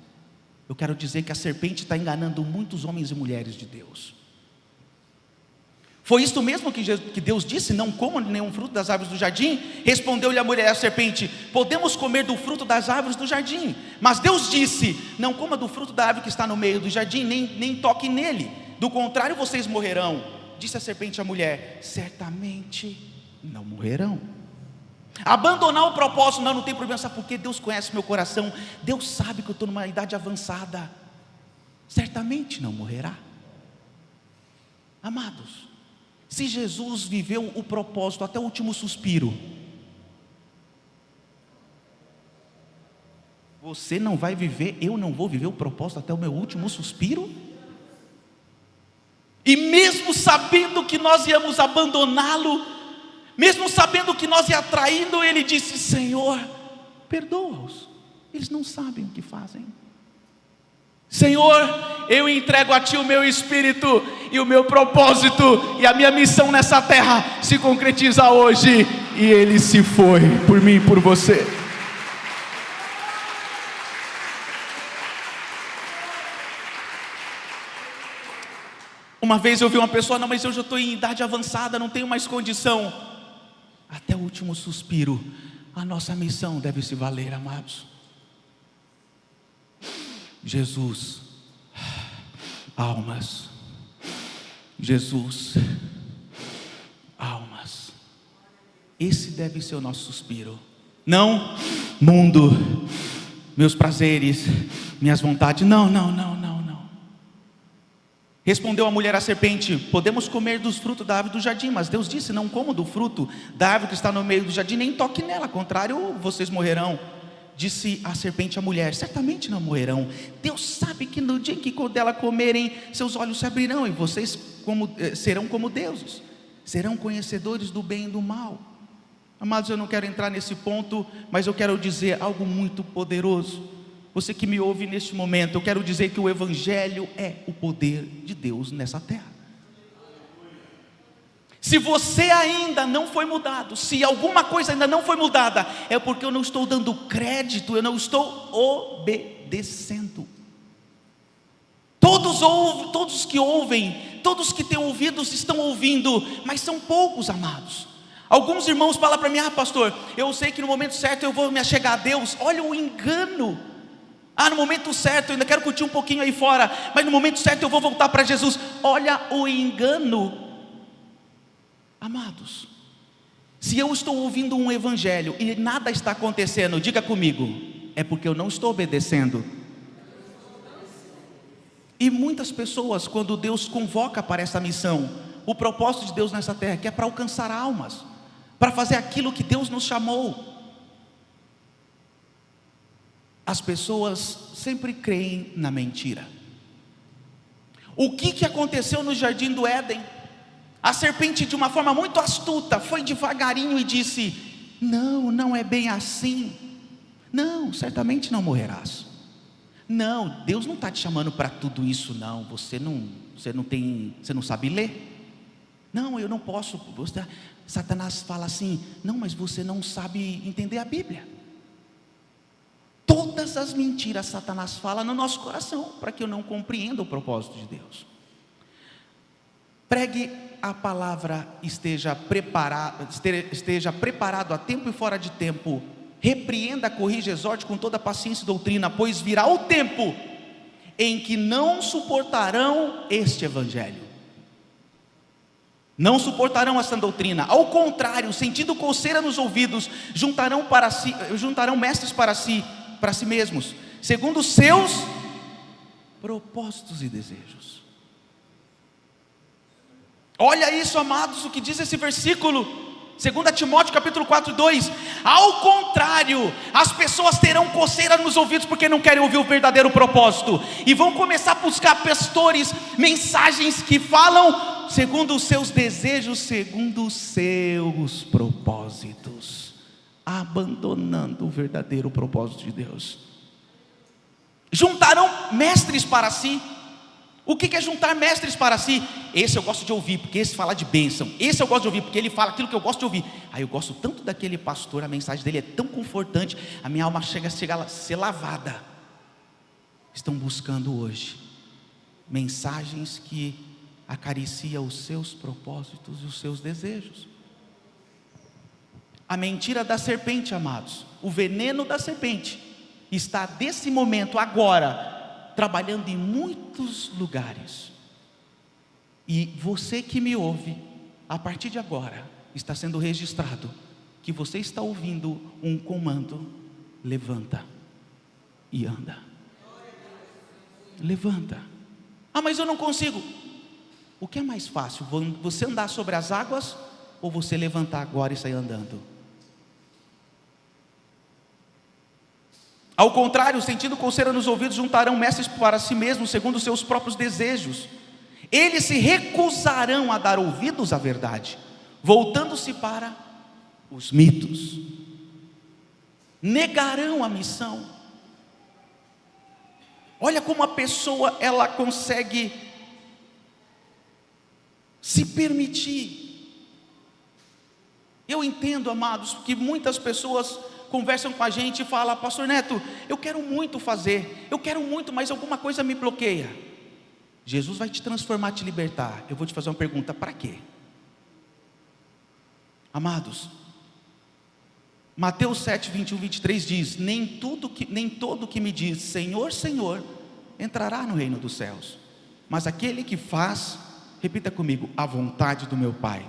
Eu quero dizer que a serpente está enganando muitos homens e mulheres de Deus. Foi isto mesmo que Deus disse: não comam nenhum fruto das árvores do jardim? Respondeu-lhe a mulher, a serpente: podemos comer do fruto das árvores do jardim, mas Deus disse: não coma do fruto da árvore que está no meio do jardim, nem toque nele, do contrário vocês morrerão. Disse a serpente à mulher: certamente não morrerão. Abandonar o propósito, não tem problema. Sabe por quê? Deus conhece meu coração, Deus sabe que eu estou numa idade avançada. Certamente não morrerá. Amados, se Jesus viveu o propósito até o último suspiro, você não vai viver, eu não vou viver o propósito até o meu último suspiro? E mesmo sabendo que nós íamos abandoná-lo, mesmo sabendo que nós ia traindo, ele disse: Senhor, perdoa-os, eles não sabem o que fazem. Senhor, eu entrego a Ti o meu espírito e o meu propósito, e a minha missão nessa terra se concretiza hoje. E Ele se foi por mim e por você. Uma vez eu vi uma pessoa: não, mas eu já estou em idade avançada, não tenho mais condição. Até o último suspiro, a nossa missão deve se valer, amados. Jesus almas. Jesus, almas. Esse deve ser o nosso suspiro. Não mundo, meus prazeres, minhas vontades. Não. Respondeu a mulher à serpente: podemos comer dos frutos da árvore do jardim, mas Deus disse: não como do fruto da árvore que está no meio do jardim, nem toque nela, contrário, vocês morrerão. Disse a serpente à mulher: certamente não morrerão. Deus sabe que no dia em que dela comerem, seus olhos se abrirão, e vocês serão como deuses, serão conhecedores do bem e do mal. Amados, eu não quero entrar nesse ponto, mas eu quero dizer algo muito poderoso. Você que me ouve neste momento, eu quero dizer que o Evangelho é o poder de Deus nessa terra. Se você ainda não foi mudado, se alguma coisa ainda não foi mudada, é porque eu não estou dando crédito, eu não estou obedecendo. Todos que ouvem, todos que têm ouvidos estão ouvindo, mas são poucos, amados. Alguns irmãos falam para mim: pastor, eu sei que no momento certo eu vou me achegar a Deus. Olha o engano. No momento certo eu ainda quero curtir um pouquinho aí fora, mas no momento certo eu vou voltar para Jesus. Olha o engano. Amados, se eu estou ouvindo um evangelho e nada está acontecendo, diga comigo, é porque eu não estou obedecendo. E muitas pessoas, quando Deus convoca para essa missão, o propósito de Deus nessa terra, que é para alcançar almas, para fazer aquilo que Deus nos chamou, as pessoas sempre creem na mentira. O que aconteceu no jardim do Éden? A serpente, de uma forma muito astuta, foi devagarinho e disse: não é bem assim. Não, certamente não morrerás. Não, Deus não está te chamando para tudo isso, não. Você não sabe ler. Não, eu não posso. Satanás fala assim: não, mas você não sabe entender a Bíblia. Todas as mentiras Satanás fala no nosso coração, para que eu não compreenda o propósito de Deus. Pregue a palavra, esteja preparado a tempo e fora de tempo. Repreenda, corrija, exorte com toda paciência e doutrina, pois virá o tempo em que não suportarão este evangelho. Não suportarão essa doutrina. Ao contrário, sentindo coceira nos ouvidos, juntarão mestres para si mesmos, segundo os seus propósitos e desejos. Olha isso, amados, o que diz esse versículo, 2 Timóteo capítulo 4:2. Ao contrário, as pessoas terão coceira nos ouvidos porque não querem ouvir o verdadeiro propósito, e vão começar a buscar pastores, mensagens que falam segundo os seus desejos, segundo os seus propósitos, abandonando o verdadeiro propósito de Deus. Juntarão mestres para si. O que é juntar mestres para si? Esse eu gosto de ouvir, porque esse fala de bênção. Esse eu gosto de ouvir, porque ele fala aquilo que eu gosto de ouvir. Eu gosto tanto daquele pastor, a mensagem dele é tão confortante, a minha alma chega a ser lavada. Estão buscando hoje mensagens que acariciam os seus propósitos e os seus desejos. A mentira da serpente, amados, o veneno da serpente está desse momento agora trabalhando em muitos lugares. E você que me ouve, a partir de agora está sendo registrado que você está ouvindo um comando: levanta e anda. Levanta. Mas eu não consigo. O que é mais fácil, você andar sobre as águas ou você levantar agora e sair andando? Ao contrário, sentindo coceira nos ouvidos, juntarão mestres para si mesmos, segundo os seus próprios desejos. Eles se recusarão a dar ouvidos à verdade, voltando-se para os mitos. Negarão a missão. Olha como a pessoa, ela consegue se permitir. Eu entendo, amados, que muitas pessoas conversam com a gente e falam: pastor Neto, eu quero muito fazer, eu quero muito, mas alguma coisa me bloqueia. Jesus vai te transformar, te libertar. Eu vou te fazer uma pergunta: para quê? Amados, Mateus 7, 21, 23 diz: nem todo que me diz Senhor, Senhor, entrará no reino dos céus, mas aquele que faz, repita comigo, a vontade do meu Pai,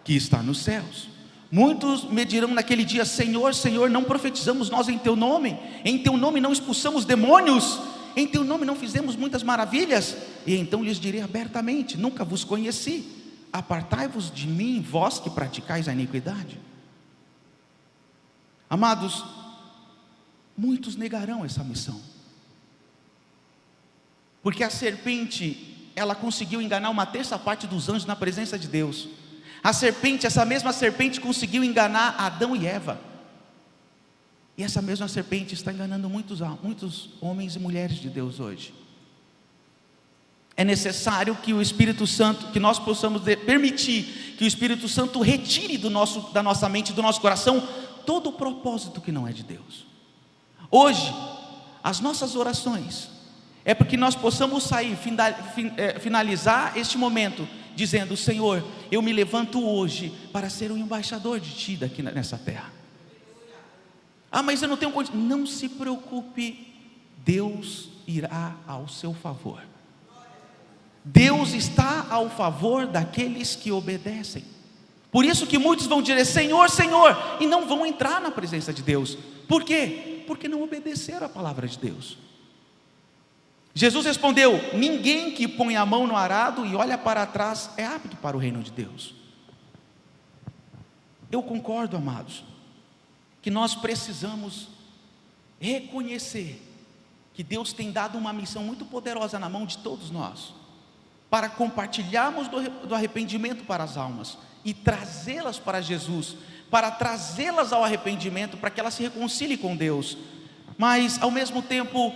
que está nos céus. Muitos me dirão naquele dia: Senhor, Senhor, não profetizamos nós em Teu nome? Em Teu nome não expulsamos demônios? Em Teu nome não fizemos muitas maravilhas? E então lhes direi abertamente: nunca vos conheci, apartai-vos de mim, vós que praticais a iniquidade. Amados, muitos negarão essa missão, porque a serpente, ela conseguiu enganar uma terça parte dos anjos na presença de Deus. A serpente, essa mesma serpente conseguiu enganar Adão e Eva, e essa mesma serpente está enganando muitos homens e mulheres de Deus hoje. É necessário que o Espírito Santo, que nós possamos permitir que o Espírito Santo retire da nossa mente, do nosso coração, todo o propósito que não é de Deus. Hoje, as nossas orações é porque nós possamos finalizar este momento dizendo: Senhor, eu me levanto hoje para ser um embaixador de Ti daqui nessa terra. Ah, mas eu não tenho condição. Não se preocupe, Deus irá ao seu favor. Deus está ao favor daqueles que obedecem. Por isso que muitos vão dizer: Senhor, Senhor, e não vão entrar na presença de Deus. Por quê? Porque não obedeceram a palavra de Deus. Jesus respondeu: ninguém que põe a mão no arado e olha para trás é apto para o reino de Deus. Eu concordo, amados, que nós precisamos reconhecer que Deus tem dado uma missão muito poderosa na mão de todos nós, para compartilharmos do arrependimento para as almas e trazê-las para Jesus, para trazê-las ao arrependimento, para que elas se reconciliem com Deus. Mas ao mesmo tempo,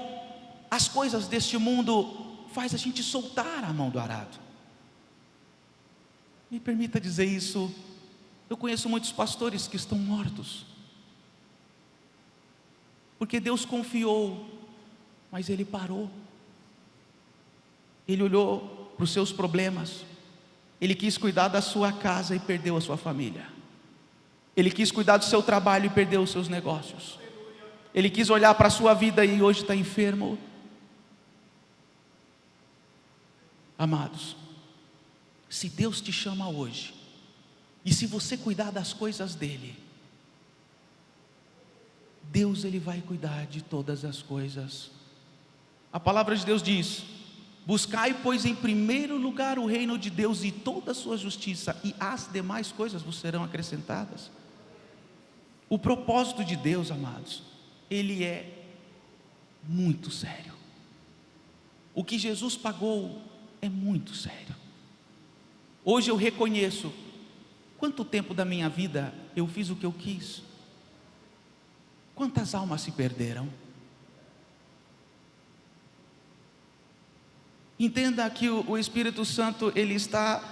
as coisas deste mundo faz a gente soltar a mão do arado. Me permita dizer isso, eu conheço muitos pastores que estão mortos, porque Deus confiou, mas ele parou. Ele olhou para os seus problemas, ele quis cuidar da sua casa e perdeu a sua família. Ele quis cuidar do seu trabalho e perdeu os seus negócios. Ele quis olhar para a sua vida e hoje está enfermo. Amados, se Deus te chama hoje, e se você cuidar das coisas dele, Deus, ele vai cuidar de todas as coisas. A palavra de Deus diz: buscai, pois, em primeiro lugar o reino de Deus e toda a sua justiça, e as demais coisas vos serão acrescentadas. O propósito de Deus, amados, ele é muito sério. O que Jesus pagou é muito sério. Hoje eu reconheço quanto tempo da minha vida eu fiz o que eu quis, quantas almas se perderam. Entenda que o Espírito Santo, ele está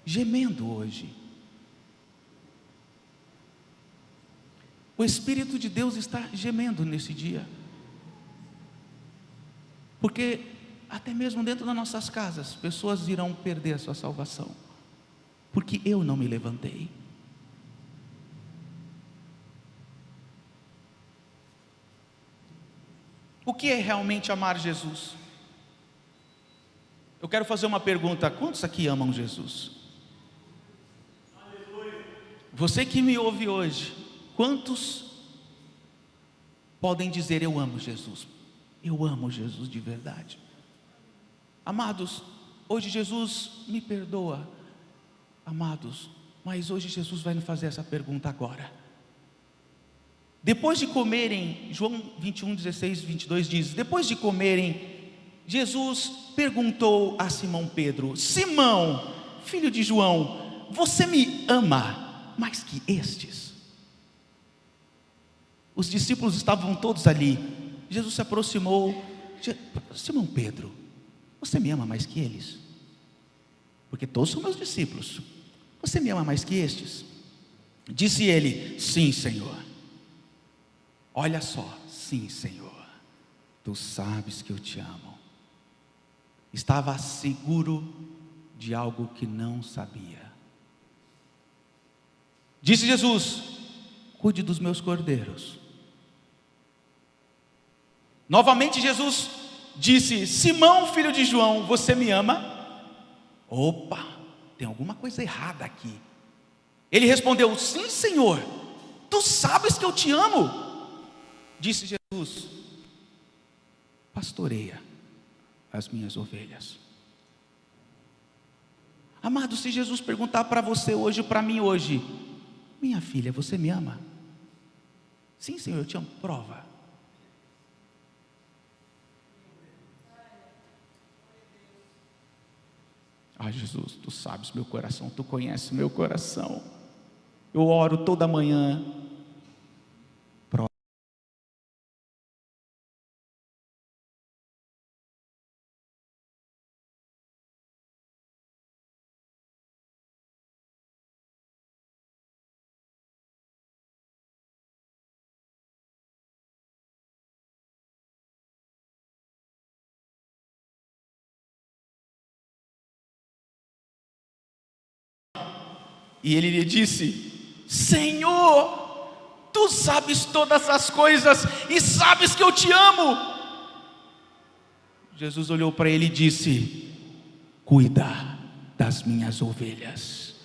gemendo hoje. O Espírito de Deus está gemendo nesse dia, porque até mesmo dentro das nossas casas, pessoas irão perder a sua salvação, porque eu não me levantei. O que é realmente amar Jesus? Eu quero fazer uma pergunta: quantos aqui amam Jesus? Você que me ouve hoje, quantos podem dizer: eu amo Jesus? Eu amo Jesus de verdade. Amados, hoje Jesus me perdoa, amados, mas hoje Jesus vai nos fazer essa pergunta agora. Depois de comerem, João 21, 16, 22 diz: depois de comerem, Jesus perguntou a Simão Pedro: Simão, filho de João, você me ama mais que estes? Os discípulos estavam todos ali. Jesus se aproximou: Simão Pedro, você me ama mais que eles? Porque todos são meus discípulos. Você me ama mais que estes? Disse ele: sim, Senhor. Olha só, sim, Senhor, tu sabes que eu te amo. Estava seguro de algo que não sabia. Disse Jesus: cuide dos meus cordeiros. Novamente Jesus disse: Simão, filho de João, você me ama? Opa, tem alguma coisa errada aqui. Ele respondeu: sim, Senhor, tu sabes que eu te amo. Disse Jesus: pastoreia as minhas ovelhas. Amado, se Jesus perguntar para você hoje, para mim hoje: minha filha, você me ama? Sim, Senhor, eu te amo. Prova. Ah, Jesus, tu sabes meu coração, tu conheces meu coração. Eu oro toda manhã. Prova. E ele lhe disse: Senhor, tu sabes todas as coisas e sabes que eu te amo. Jesus olhou para ele e disse: cuida das minhas ovelhas.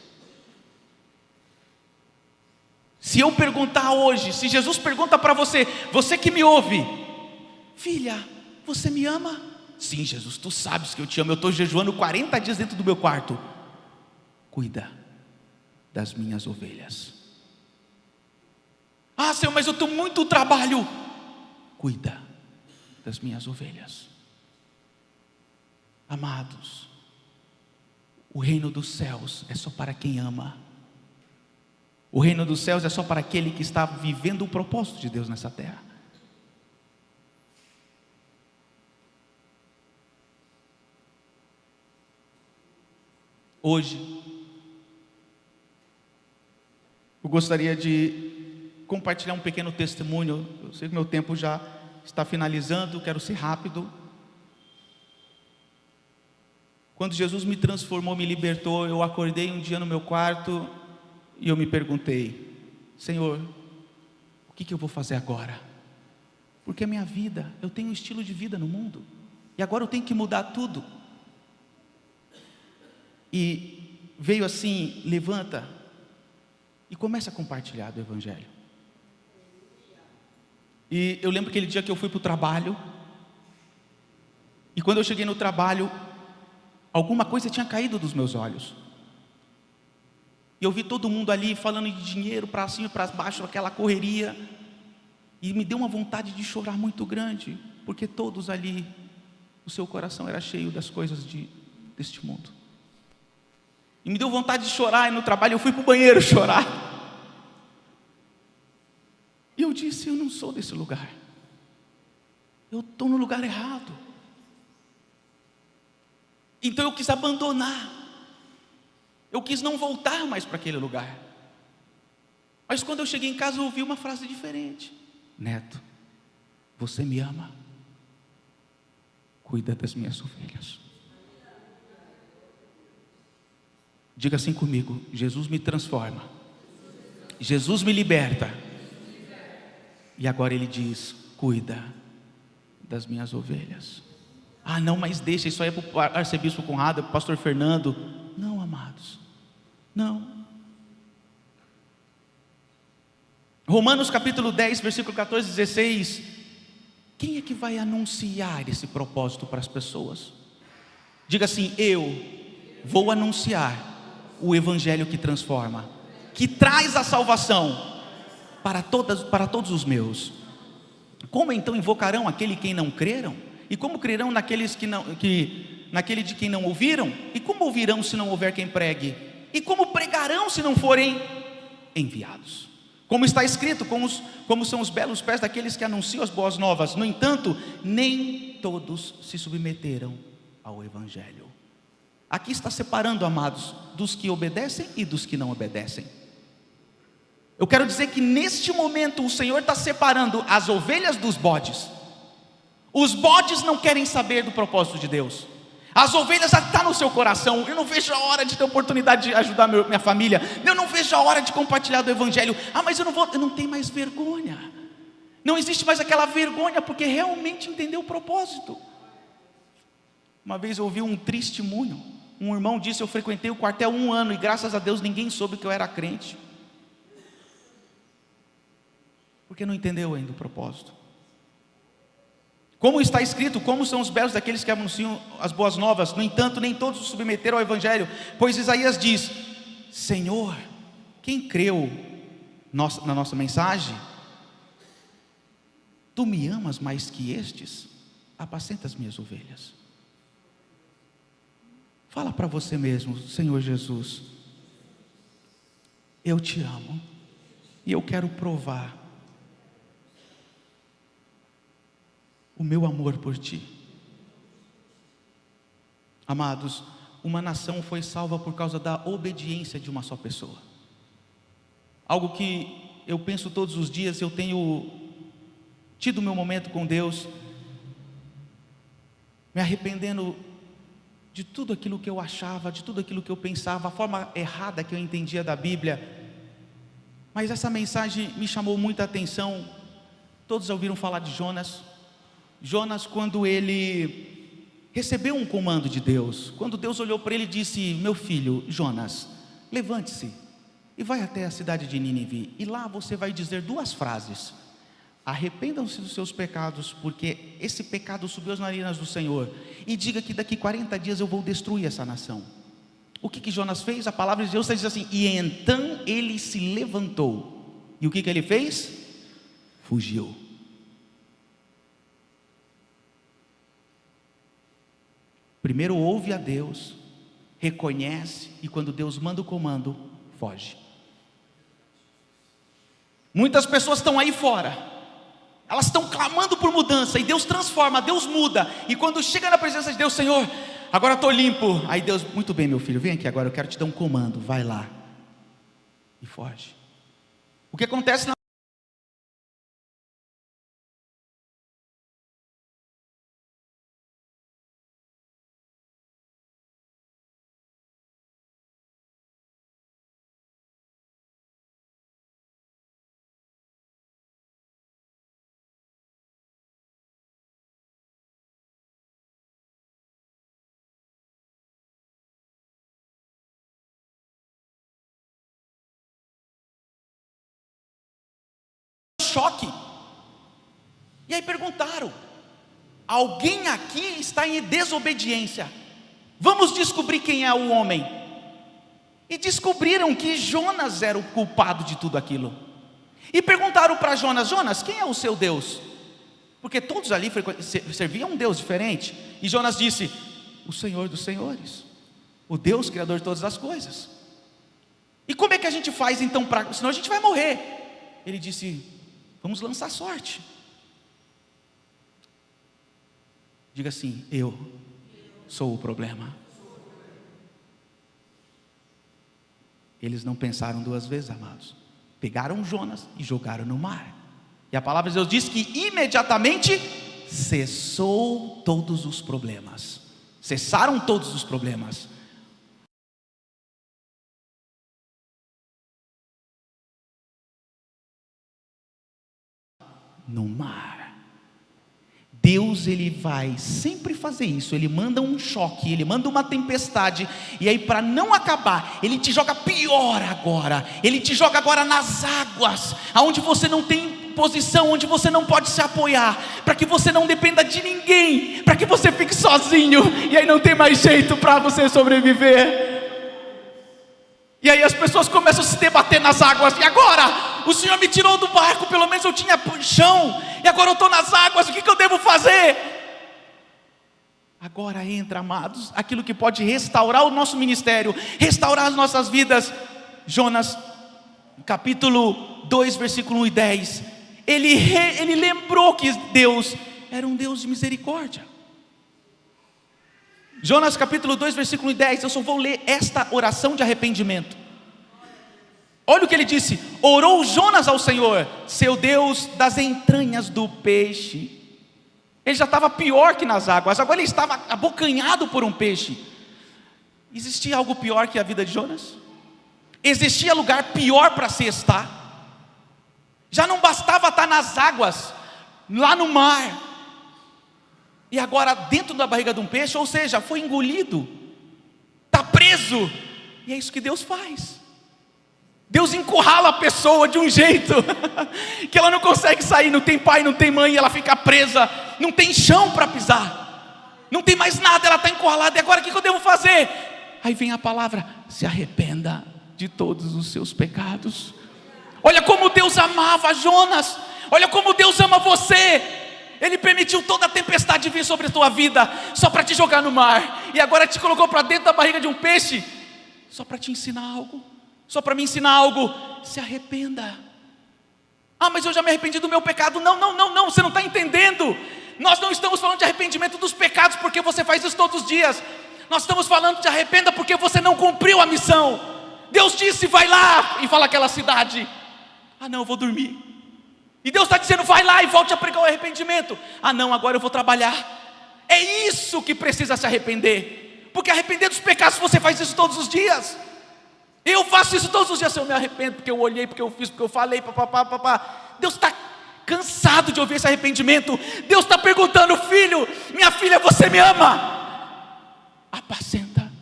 Se eu perguntar hoje, se Jesus pergunta para você, você que me ouve: filha, você me ama? Sim, Jesus, tu sabes que eu te amo. Eu estou jejuando 40 dias dentro do meu quarto. Cuida das minhas ovelhas. Ah, Senhor, mas eu tenho muito trabalho. Cuida das minhas ovelhas. Amados, o reino dos céus é só para quem ama. O reino dos céus é só para aquele que está vivendo o propósito de Deus nessa terra. Hoje eu gostaria de compartilhar um pequeno testemunho. Eu sei que meu tempo já está finalizando, quero ser rápido. Quando Jesus me transformou, me libertou, eu acordei um dia no meu quarto e eu me perguntei: Senhor, o que eu vou fazer agora? Porque a minha vida, eu tenho um estilo de vida no mundo, e agora eu tenho que mudar tudo. E veio assim: levanta e começa a compartilhar do Evangelho. E eu lembro aquele dia que eu fui para o trabalho, e quando eu cheguei no trabalho, alguma coisa tinha caído dos meus olhos. E eu vi todo mundo ali falando de dinheiro para cima e para baixo, aquela correria, e me deu uma vontade de chorar muito grande, porque todos ali, o seu coração era cheio das coisas deste mundo. E me deu vontade de chorar, e no trabalho eu fui para o banheiro chorar. E eu disse: eu não sou desse lugar. Eu estou no lugar errado. Então eu quis abandonar. Eu quis não voltar mais para aquele lugar. Mas quando eu cheguei em casa, eu ouvi uma frase diferente: Neto, você me ama? Cuida das minhas ovelhas. Diga assim comigo: Jesus me transforma, Jesus me liberta, e agora Ele diz: cuida das minhas ovelhas. Ah, não, mas deixa, isso aí é para o arcebispo Conrado, é para o pastor Fernando. Não, amados, não. Romanos capítulo 10, versículo 14 e 16. Quem é que vai anunciar esse propósito para as pessoas? Diga assim: eu vou anunciar o Evangelho que transforma, que traz a salvação para todos os meus. Como então invocarão aquele quem não creram? E como crerão naquele de quem não ouviram? E como ouvirão se não houver quem pregue? E como pregarão se não forem enviados? Como está escrito: como são os belos pés daqueles que anunciam as boas novas. No entanto, nem todos se submeteram ao Evangelho. Aqui está separando, amados, dos que obedecem e dos que não obedecem. Eu quero dizer que neste momento o Senhor está separando as ovelhas dos bodes. Os bodes não querem saber do propósito de Deus. As ovelhas já estão no seu coração. Eu não vejo a hora de ter oportunidade de ajudar minha família. Eu não vejo a hora de compartilhar do Evangelho. Ah, mas eu não tenho mais vergonha. Não existe mais aquela vergonha, porque realmente entendeu o propósito. Uma vez eu ouvi um testemunho. Um irmão disse: eu frequentei o quartel 1 ano e graças a Deus ninguém soube que eu era crente. Porque não entendeu ainda o propósito. Como está escrito, como são os belos daqueles que anunciam as boas novas, no entanto nem todos se submeteram ao evangelho, pois Isaías diz: Senhor, quem creu na nossa mensagem? Tu me amas mais que estes? Apacenta as minhas ovelhas. Fala para você mesmo: Senhor Jesus, eu te amo e eu quero provar o meu amor por ti. Amados, uma nação foi salva por causa da obediência de uma só pessoa. Algo que eu penso todos os dias. Eu tenho tido meu momento com Deus, me arrependendo de tudo aquilo que eu achava, de tudo aquilo que eu pensava, a forma errada que eu entendia da Bíblia. Mas essa mensagem me chamou muita atenção. Todos ouviram falar de Jonas. Jonas, quando ele recebeu um comando de Deus, quando Deus olhou para ele e disse: meu filho Jonas, levante-se e vai até a cidade de Nínive, e lá você vai dizer 2 frases: arrependam-se dos seus pecados, porque esse pecado subiu às narinas do Senhor, e diga que daqui 40 dias eu vou destruir essa nação. O que Jonas fez? A palavra de Deus diz assim: e então ele se levantou, e o que ele fez? Fugiu. Primeiro ouve a Deus, reconhece, e quando Deus manda o comando, foge. Muitas pessoas estão aí fora, elas estão clamando por mudança, e Deus transforma, Deus muda, e quando chega na presença de Deus: Senhor, agora estou limpo. Aí Deus: muito bem, meu filho, vem aqui agora, eu quero te dar um comando, vai lá, e foge. O que acontece na choque. E aí perguntaram: alguém aqui está em desobediência, vamos descobrir quem é o homem. E descobriram que Jonas era o culpado de tudo aquilo. E perguntaram para Jonas: Jonas, quem é o seu Deus? Porque todos ali serviam um Deus diferente. E Jonas disse: o Senhor dos senhores, o Deus criador de todas as coisas. E como é que a gente faz então, senão a gente vai morrer? Ele disse: vamos lançar sorte. Diga assim: eu sou o problema. Eles não pensaram 2 vezes, amados. Pegaram Jonas e jogaram no mar. E a palavra de Deus diz que imediatamente cessou todos os problemas. Cessaram todos os problemas. No mar. Deus, ele vai sempre fazer isso. Ele manda um choque, ele manda uma tempestade, e aí para não acabar, ele te joga pior agora. Ele te joga agora nas águas, aonde você não tem posição, onde você não pode se apoiar, para que você não dependa de ninguém, para que você fique sozinho, e aí não tem mais jeito para você sobreviver. E aí as pessoas começam a se debater nas águas. E agora? O Senhor me tirou do barco, pelo menos eu tinha chão, e agora eu estou nas águas, o que eu devo fazer? Agora entra, amados, aquilo que pode restaurar o nosso ministério, restaurar as nossas vidas. Jonas, capítulo 2, versículo 1 e 10. Ele lembrou que Deus era um Deus de misericórdia. Jonas capítulo 2, versículo 10, eu só vou ler esta oração de arrependimento. Olha o que ele disse: orou Jonas ao Senhor, seu Deus das entranhas do peixe. Ele já estava pior que nas águas, agora ele estava abocanhado por um peixe. Existia algo pior que a vida de Jonas? Existia lugar pior para se estar? Já não bastava estar nas águas, lá no mar. e agora dentro da barriga de um peixe, ou seja, foi engolido, está preso. E é isso que Deus faz. Deus encurrala a pessoa de um jeito que ela não consegue sair, não tem pai, não tem mãe, ela fica presa, não tem chão para pisar, não tem mais nada, ela está encurralada. E agora o que eu devo fazer? Aí vem a palavra: se arrependa de todos os seus pecados. Olha como Deus amava Jonas, olha como Deus ama você. Ele permitiu toda a tempestade vir sobre a tua vida, só para te jogar no mar, e agora te colocou para dentro da barriga de um peixe, só para te ensinar algo, só para me ensinar algo. Se arrependa. Ah, mas eu já me arrependi do meu pecado. Não, você não está entendendo. Nós não estamos falando de arrependimento dos pecados porque você faz isso todos os dias. Nós estamos falando de arrependa porque você não cumpriu a missão. Deus disse: vai lá e fala aquela cidade. Ah não, eu vou dormir. E Deus está dizendo: vai lá e volte a pregar o arrependimento. Ah não, agora eu vou trabalhar. É isso que precisa se arrepender. Porque arrepender dos pecados, você faz isso todos os dias. Eu faço isso todos os dias. Eu me arrependo porque eu olhei, porque eu fiz, porque eu falei, papapá. Deus está cansado de ouvir esse arrependimento. Deus está perguntando: filho, minha filha, você me ama? Apacenta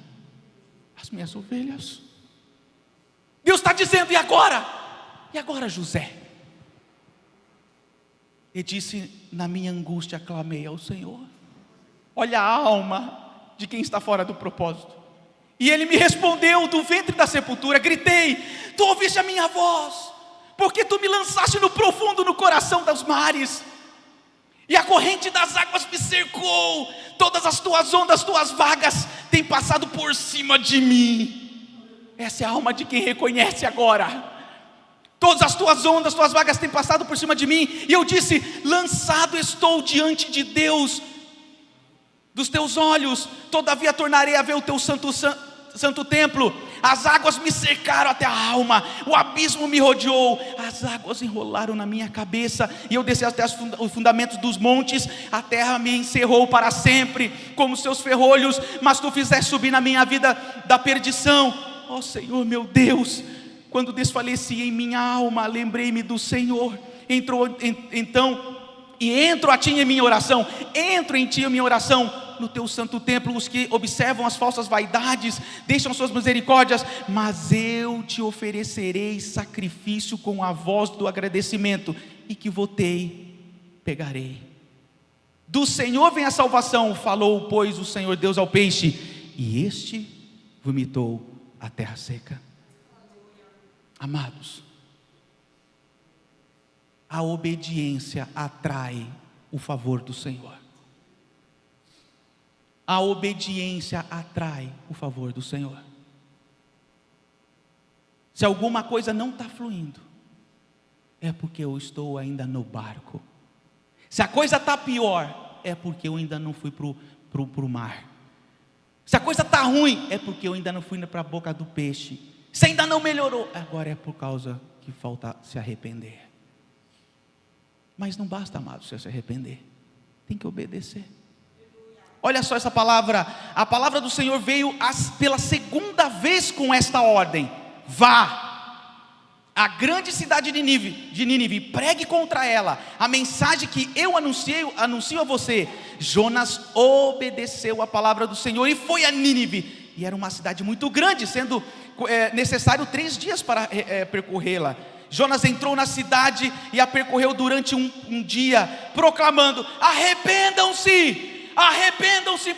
as minhas ovelhas. Deus está dizendo: e agora? E agora, José? Ele disse: na minha angústia clamei ao Senhor. Olha a alma de quem está fora do propósito. E ele me respondeu do ventre da sepultura. Gritei: tu ouviste a minha voz, porque tu me lançaste no profundo, no coração dos mares, e a corrente das águas me cercou. Todas as tuas ondas, tuas vagas têm passado por cima de mim. Essa é a alma de quem reconhece agora. Todas as tuas ondas, tuas vagas têm passado por cima de mim. E eu disse: lançado estou diante de Deus, dos teus olhos, todavia tornarei a ver o teu santo templo. As águas me cercaram até a alma, o abismo me rodeou, as águas enrolaram na minha cabeça, e eu desci até os fundamentos dos montes. A terra me encerrou para sempre, como seus ferrolhos, mas tu fizeste subir na minha vida da perdição. Ó Senhor meu Deus, quando desfaleci em minha alma, lembrei-me do Senhor. Entro a ti em minha oração, entro em ti em minha oração, no teu santo templo. Os que observam as falsas vaidades deixam suas misericórdias, mas eu te oferecerei sacrifício com a voz do agradecimento, e que votei, pegarei. Do Senhor vem a salvação, falou pois o Senhor Deus ao peixe, e este vomitou a terra seca. Amados, a obediência atrai o favor do Senhor. A obediência atrai o favor do Senhor. Se alguma coisa não está fluindo, é porque eu estou ainda no barco. Se a coisa está pior, é porque eu ainda não fui para o mar. Se a coisa está ruim, é porque eu ainda não fui para a boca do peixe. Se ainda não melhorou, agora é por causa que falta se arrepender. Mas não basta, amados, se arrepender, tem que obedecer. Olha só essa palavra, a palavra do Senhor veio pela segunda vez com esta ordem: vá à grande cidade de Nínive, pregue contra ela a mensagem que eu anuncio a você. Jonas obedeceu a palavra do Senhor e foi a Nínive, e era uma cidade muito grande, sendo necessário 3 dias para percorrê-la. Jonas entrou na cidade e a percorreu durante um dia, proclamando: arrependam-se,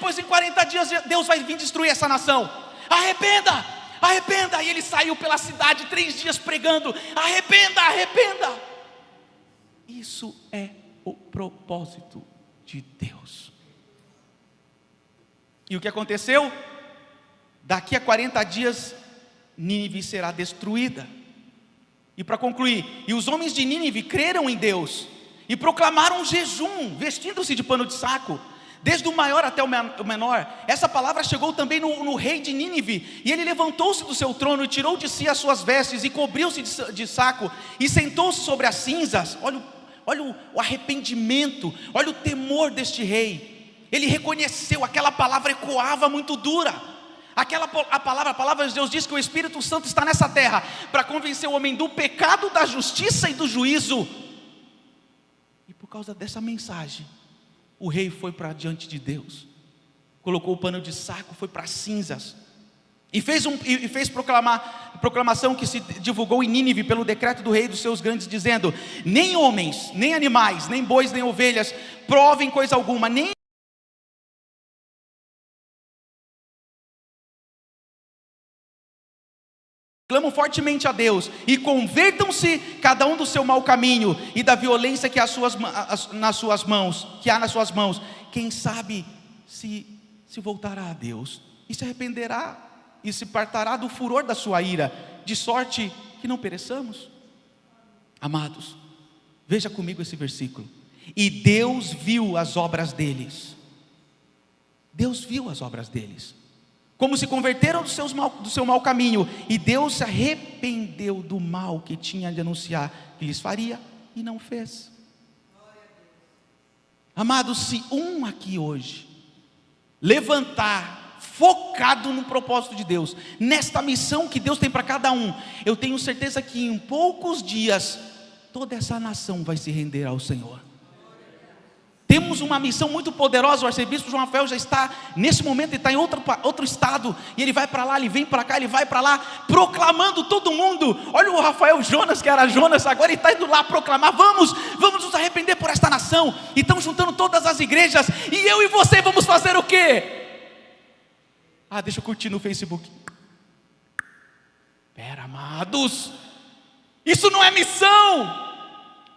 pois em 40 dias Deus vai vir destruir essa nação. Arrependa. E ele saiu pela cidade 3 dias pregando: arrependa. Isso é o propósito de Deus. E o que aconteceu? Daqui a 40 dias Nínive será destruída. E para concluir, e os homens de Nínive creram em Deus e proclamaram um jejum, vestindo-se de pano de saco, desde o maior até o menor. Essa palavra chegou também no rei de Nínive, e ele levantou-se do seu trono e tirou de si as suas vestes e cobriu-se de saco e sentou-se sobre as cinzas. Olha o arrependimento, olha o temor deste rei. Ele reconheceu, aquela palavra ecoava muito dura. A palavra de Deus diz que o Espírito Santo está nessa terra para convencer o homem do pecado, da justiça e do juízo. E por causa dessa mensagem, O rei foi para diante de Deus, colocou o pano de saco, foi para cinzas, e fez proclamação que se divulgou em Nínive pelo decreto do rei e dos seus grandes, dizendo: nem homens, nem animais, nem bois, nem ovelhas provem coisa alguma, nem clamam fortemente a Deus, e convertam-se cada um do seu mau caminho e da violência que há nas suas mãos. Quem sabe se voltará a Deus e se arrependerá e se apartará do furor da sua ira, de sorte que não pereçamos. Amados, veja comigo esse versículo. E Deus viu as obras deles. Deus viu as obras deles, como se converteram do seu mau caminho, e Deus se arrependeu do mal que tinha de anunciar que lhes faria, e não fez. Amados, se um aqui hoje levantar, focado no propósito de Deus, nesta missão que Deus tem para cada um, eu tenho certeza que em poucos dias, toda essa nação vai se render ao Senhor. Temos uma missão muito poderosa. O arcebispo João Rafael já está, nesse momento, ele está em outro estado, e ele vai para lá, ele vem para cá, ele vai para lá, proclamando todo mundo. Olha o Rafael Jonas, que era Jonas, agora ele está indo lá proclamar: vamos nos arrepender por esta nação. E estão juntando todas as igrejas, e eu e você vamos fazer o quê? Deixa eu curtir no Facebook. Pera, amados, isso não é missão.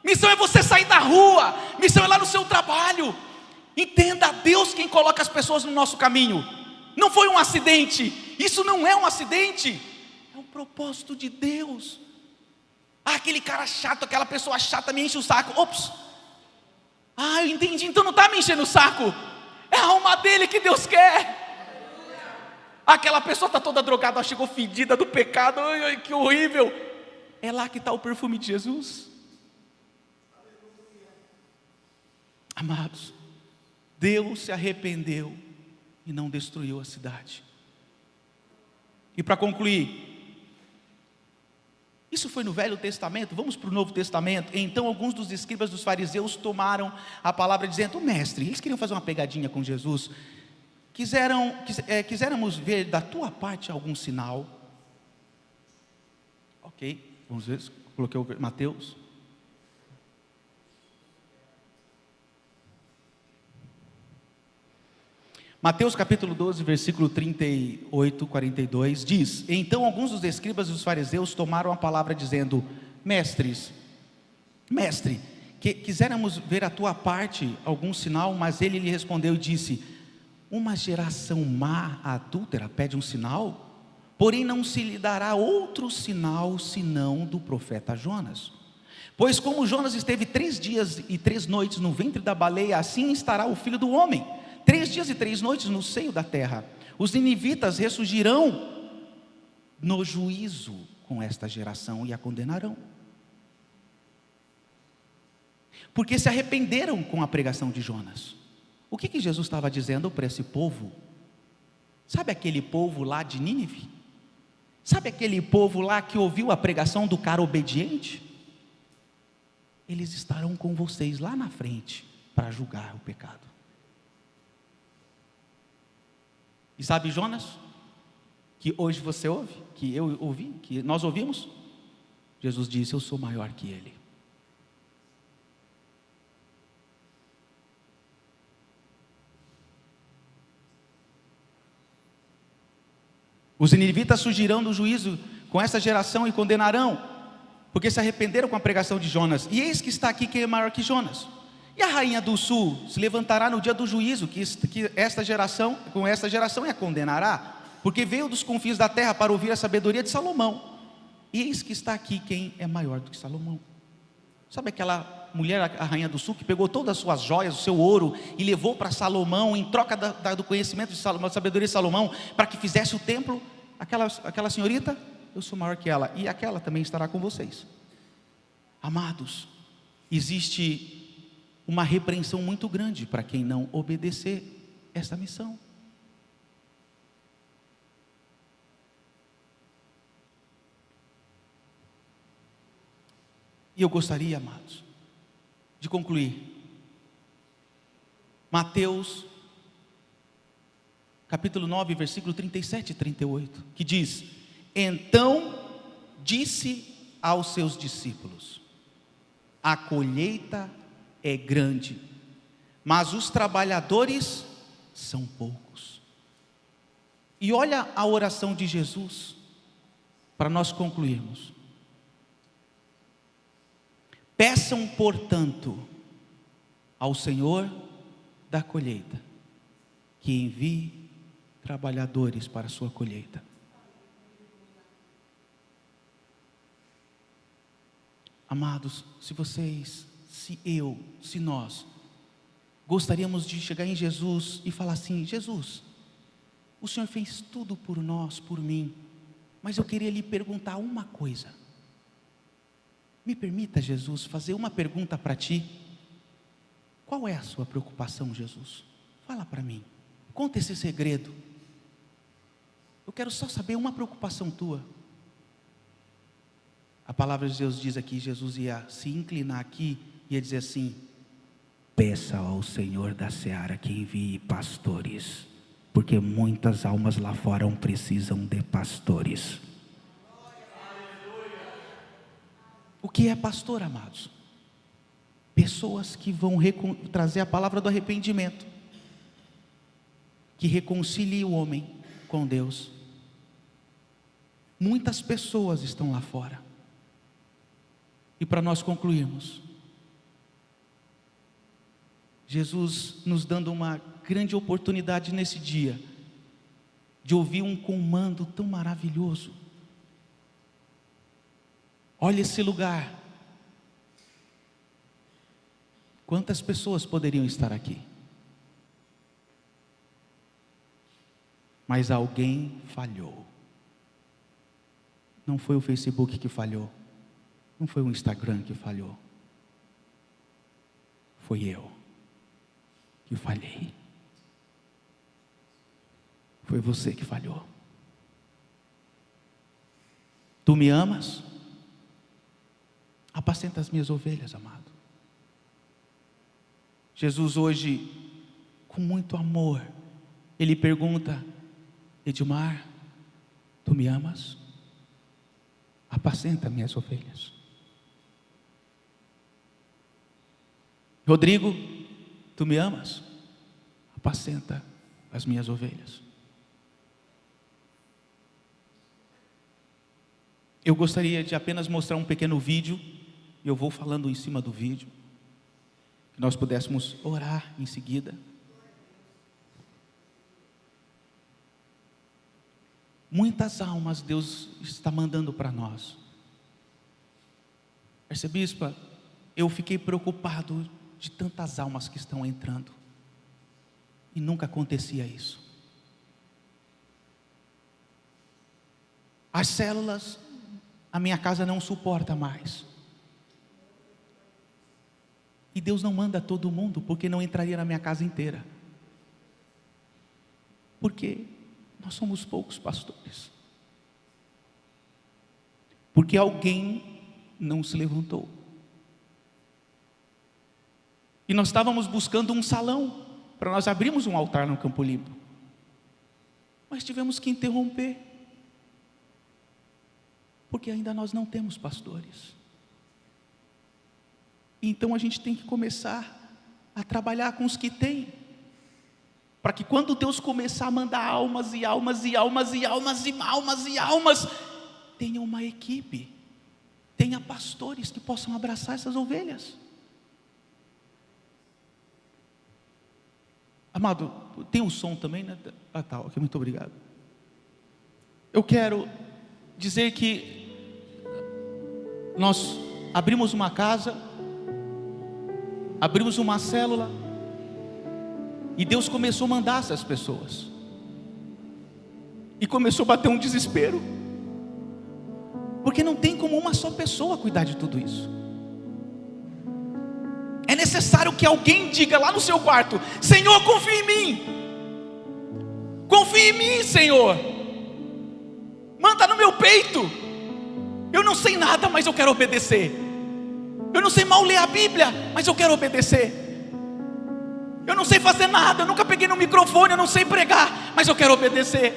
Missão é você sair da rua, missão é lá no seu trabalho. Entenda, Deus quem coloca as pessoas no nosso caminho. Não foi um acidente, isso não é um acidente, é um propósito de Deus. Aquele cara chato, aquela pessoa chata me enche o saco. Ops, eu entendi, então não está me enchendo o saco, é a alma dele que Deus quer. Aquela pessoa está toda drogada, chegou fedida do pecado, que horrível. É lá que está o perfume de Jesus. Amados, Deus se arrependeu e não destruiu a cidade. E para concluir, isso foi no Velho Testamento. Vamos para o Novo Testamento. Então alguns dos escribas dos fariseus tomaram a palavra dizendo: mestre, eles queriam fazer uma pegadinha com Jesus. Quiséramos ver da tua parte algum sinal. Ok, vamos ver, coloquei o Mateus. Mateus capítulo 12, versículo 38, 42, diz: então alguns dos escribas e dos fariseus tomaram a palavra dizendo: mestre, quiséramos ver a tua parte algum sinal, mas ele lhe respondeu e disse: uma geração má, adúltera, pede um sinal, porém não se lhe dará outro sinal senão do profeta Jonas. Pois como Jonas esteve 3 dias e 3 noites no ventre da baleia, assim estará o Filho do Homem 3 dias e 3 noites no seio da terra. Os ninivitas ressurgirão no juízo com esta geração e a condenarão, porque se arrependeram com a pregação de Jonas. O que Jesus estava dizendo para esse povo? Sabe aquele povo lá de Nínive? Sabe aquele povo lá que ouviu a pregação do cara obediente? Eles estarão com vocês lá na frente para julgar o pecado. E sabe Jonas, que hoje você ouve, que eu ouvi, que nós ouvimos? Jesus disse: eu sou maior que ele. Os ninivitas surgirão do juízo com essa geração e condenarão, porque se arrependeram com a pregação de Jonas. E eis que está aqui quem é maior que Jonas. E a rainha do sul se levantará no dia do juízo, que esta geração a condenará, porque veio dos confins da terra para ouvir a sabedoria de Salomão. E eis que está aqui quem é maior do que Salomão. Sabe aquela mulher, a rainha do sul, que pegou todas as suas joias, o seu ouro, e levou para Salomão, em troca do conhecimento de Salomão, da sabedoria de Salomão, para que fizesse o templo? Aquela senhorita, eu sou maior que ela, e aquela também estará com vocês. Amados, existe uma repreensão muito grande para quem não obedecer essa missão. E eu gostaria, amados, de concluir Mateus, capítulo 9, versículo 37 e 38, que diz: então disse aos seus discípulos: a colheita é grande, mas os trabalhadores são poucos. E olha a oração de Jesus, para nós concluirmos. Peçam, portanto, ao Senhor da colheita que envie trabalhadores para a sua colheita. Amados, se nós gostaríamos de chegar em Jesus e falar assim: Jesus, o Senhor fez tudo por nós, por mim, mas eu queria lhe perguntar uma coisa. Me permita, Jesus, fazer uma pergunta para ti. Qual é a sua preocupação, Jesus? Fala para mim, conta esse segredo. Eu quero só saber uma preocupação tua. A palavra de Deus diz aqui, Jesus ia se inclinar aqui e ia dizer assim: peça ao Senhor da seara que envie pastores, porque muitas almas lá fora precisam de pastores. O que é pastor, amados? Pessoas que vão trazer a palavra do arrependimento, que reconcilie o homem com Deus. Muitas pessoas estão lá fora. E para nós concluirmos, Jesus nos dando uma grande oportunidade nesse dia, de ouvir um comando tão maravilhoso. Olha esse lugar. Quantas pessoas poderiam estar aqui? Mas alguém falhou. Não foi o Facebook que falhou. Não foi o Instagram que falhou. Foi eu que falhei. Foi você que falhou. Tu me amas? Apacenta as minhas ovelhas, amado. Jesus hoje, com muito amor, Ele pergunta: Edmar, tu me amas? Apacenta minhas ovelhas. Rodrigo, tu me amas? Apacenta as minhas ovelhas. Eu gostaria de apenas mostrar um pequeno vídeo, e eu vou falando em cima do vídeo, que nós pudéssemos orar em seguida. Muitas almas Deus está mandando para nós. Arcebispa, eu fiquei preocupado de tantas almas que estão entrando, e nunca acontecia isso. As células, a minha casa não suporta mais. E Deus não manda todo mundo, porque não entraria na minha casa inteira. Porque nós somos poucos pastores. Porque alguém não se levantou. E nós estávamos buscando um salão, para nós abrirmos um altar no Campo Limpo. Mas tivemos que interromper. Porque ainda nós não temos pastores. Então a gente tem que começar a trabalhar com os que tem, para que quando Deus começar a mandar almas e almas e almas e almas e almas e almas, tenha uma equipe, tenha pastores que possam abraçar essas ovelhas. Amado, tem um som também, né? Ah, tá, ok, muito obrigado. Eu quero dizer que nós abrimos uma casa, abrimos uma célula, e Deus começou a mandar essas pessoas, e começou a bater um desespero, porque não tem como uma só pessoa cuidar de tudo isso. É necessário que alguém diga lá no seu quarto: Senhor, confia em mim, confia em mim, Senhor, manda no meu peito. Eu não sei nada, mas eu quero obedecer. Eu não sei mal ler a Bíblia, mas eu quero obedecer. Eu não sei fazer nada, eu nunca peguei no microfone, eu não sei pregar, mas eu quero obedecer.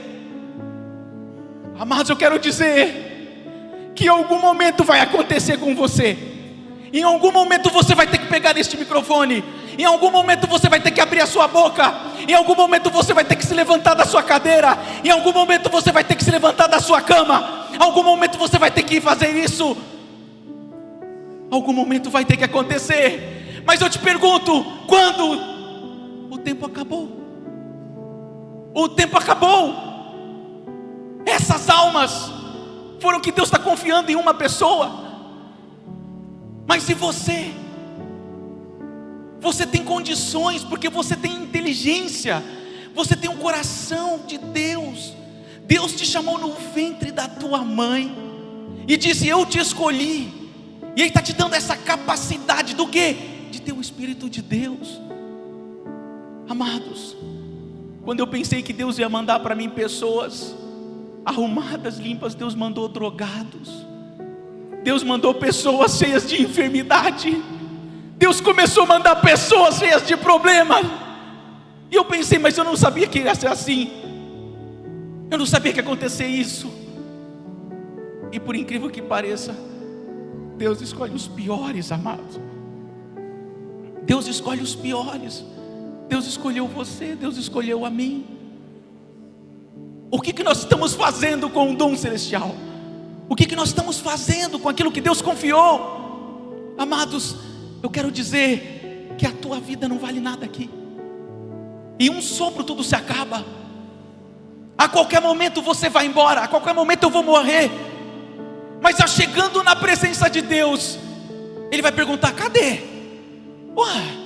Amados, eu quero dizer que em algum momento vai acontecer com você. Em algum momento você vai ter que pegar neste microfone. Em algum momento você vai ter que abrir a sua boca. Em algum momento você vai ter que se levantar da sua cadeira. Em algum momento você vai ter que se levantar da sua cama. Em algum momento você vai ter que fazer isso. Algum momento vai ter que acontecer. Mas eu te pergunto, quando? O tempo acabou. O tempo acabou. Essas almas foram que Deus está confiando em uma pessoa. Mas se você tem condições, porque você tem inteligência, você tem um coração de Deus. Deus te chamou no ventre da tua mãe e disse: eu te escolhi. E Ele está te dando essa capacidade do quê? De ter o Espírito de Deus. Amados, quando eu pensei que Deus ia mandar para mim pessoas arrumadas, limpas, Deus mandou drogados. Deus mandou pessoas cheias de enfermidade. Deus começou a mandar pessoas cheias de problema. E eu pensei, mas eu não sabia que ia ser assim. Eu não sabia que ia acontecer isso. E por incrível que pareça, Deus escolhe os piores, amados. Deus escolhe os piores. Deus escolheu você, Deus escolheu a mim. O que nós estamos fazendo com o dom celestial? O que nós estamos fazendo com aquilo que Deus confiou? Amados, eu quero dizer que a tua vida não vale nada aqui. Em um sopro tudo se acaba. A qualquer momento você vai embora, a qualquer momento eu vou morrer. Mas já chegando na presença de Deus, Ele vai perguntar: cadê? Ué,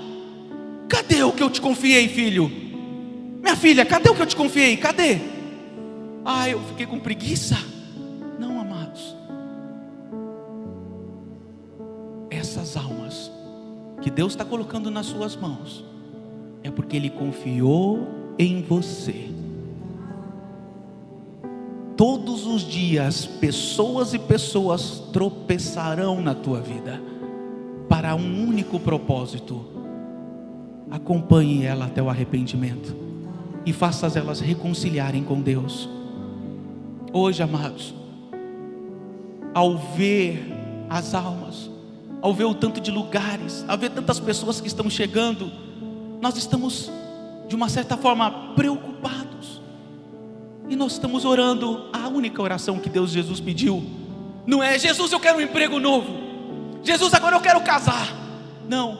cadê o que eu te confiei, filho? Minha filha, cadê o que eu te confiei? Cadê? Ah, eu fiquei com preguiça. Não, amados. Essas almas que Deus está colocando nas suas mãos, é porque Ele confiou em você. Todos os dias, pessoas e pessoas tropeçarão na tua vida, para um único propósito. Acompanhe ela até o arrependimento e faça elas reconciliarem com Deus. Hoje, amados, ao ver as almas, ao ver o tanto de lugares, ao ver tantas pessoas que estão chegando, nós estamos de uma certa forma preocupados. E nós estamos orando a única oração que Jesus pediu. Não é: Jesus, eu quero um emprego novo. Jesus, agora eu quero casar. Não.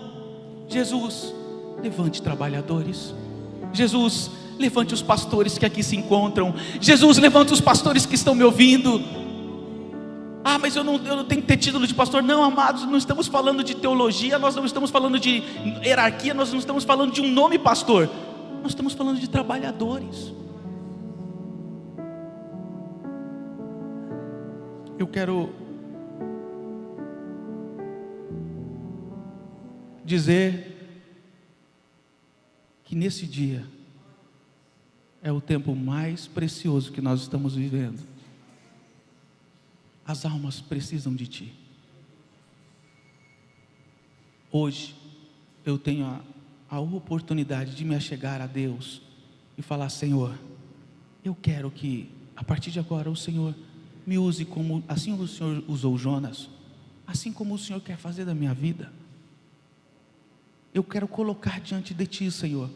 Jesus, levante trabalhadores. Jesus, levante os pastores que aqui se encontram. Jesus, levante os pastores que estão me ouvindo. Ah, mas eu não tenho que ter título de pastor. Não, amados, não estamos falando de teologia. Nós não estamos falando de hierarquia. Nós não estamos falando de um nome pastor. Nós estamos falando de trabalhadores. Eu quero dizer que nesse dia é o tempo mais precioso que nós estamos vivendo. As almas precisam de ti. Hoje eu tenho a oportunidade de me achegar a Deus e falar: Senhor, eu quero que a partir de agora o Senhor me use como assim o Senhor usou Jonas, assim como o Senhor quer fazer da minha vida. Eu quero colocar diante de ti, Senhor,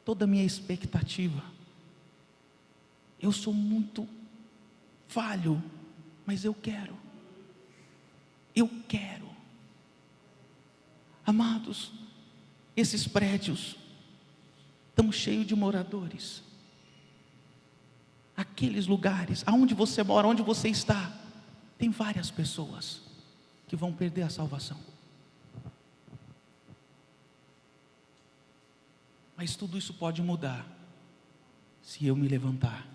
toda a minha expectativa. Eu sou muito falho, mas eu quero. Amados, esses prédios estão cheios de moradores. Aqueles lugares, aonde você mora, onde você está, tem várias pessoas que vão perder a salvação. Mas tudo isso pode mudar se eu me levantar.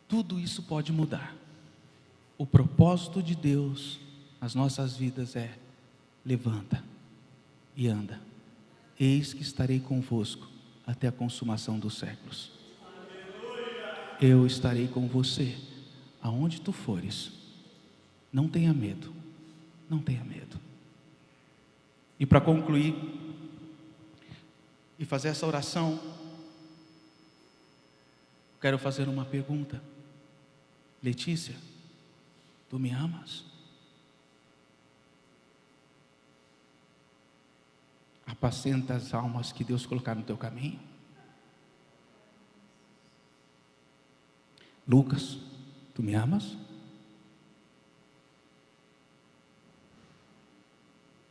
Tudo isso pode mudar. O propósito de Deus nas nossas vidas é: levanta e anda. Eis que estarei convosco até a consumação dos séculos. Eu estarei com você aonde tu fores. Não tenha medo. Não tenha medo. E para concluir, e fazer essa oração, quero fazer uma pergunta. Letícia, tu me amas? Apacenta as almas que Deus colocar no teu caminho. Lucas, tu me amas?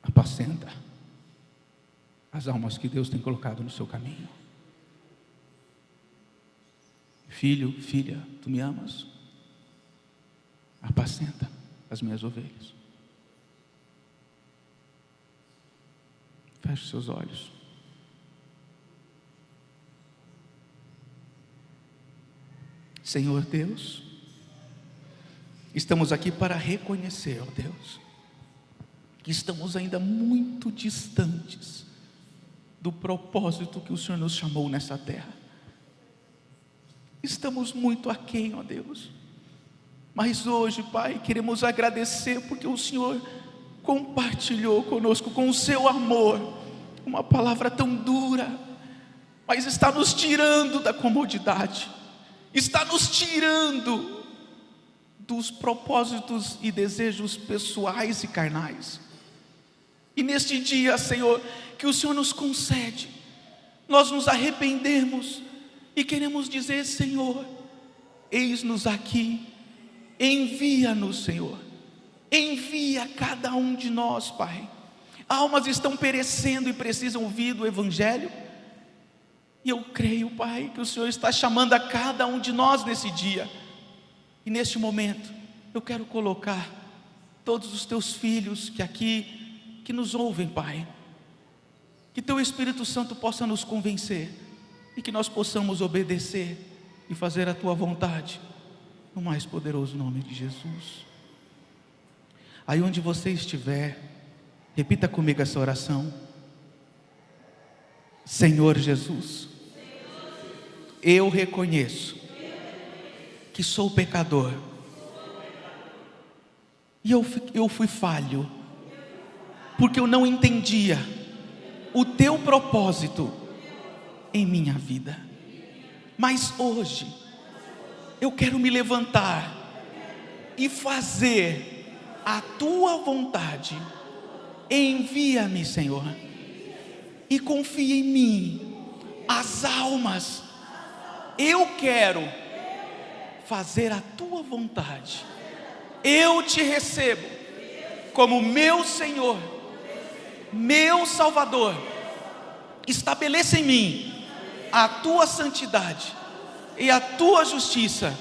Apacenta as almas que Deus tem colocado no seu caminho. Filho, filha, tu me amas? Apacenta as minhas ovelhas. Feche seus olhos. Senhor Deus, estamos aqui para reconhecer, ó Deus, que estamos ainda muito distantes do propósito que o Senhor nos chamou nessa terra. Estamos muito aquém, ó Deus. Mas hoje, Pai, queremos agradecer porque o Senhor compartilhou conosco com o seu amor uma palavra tão dura, mas está nos tirando da comodidade, está nos tirando dos propósitos e desejos pessoais e carnais. E neste dia, Senhor, que o Senhor nos concede, nós nos arrependemos e queremos dizer: Senhor, eis-nos aqui, envia-nos, Senhor, envia cada um de nós, Pai. Almas estão perecendo e precisam ouvir do Evangelho, e eu creio, Pai, que o Senhor está chamando a cada um de nós nesse dia. E neste momento, eu quero colocar todos os teus filhos que nos ouvem, Pai, que teu Espírito Santo possa nos convencer, e que nós possamos obedecer e fazer a tua vontade, no mais poderoso nome de Jesus. Aí onde você estiver, repita comigo essa oração. Senhor Jesus, eu reconheço que sou pecador, e eu fui falho, porque eu não entendia o teu propósito em minha vida. Mas hoje eu quero me levantar e fazer a tua vontade. Envia-me, Senhor, e confia em mim as almas. Eu quero fazer a tua vontade. Eu te recebo como meu Senhor, meu Salvador. Estabeleça em mim a tua santidade e a tua justiça,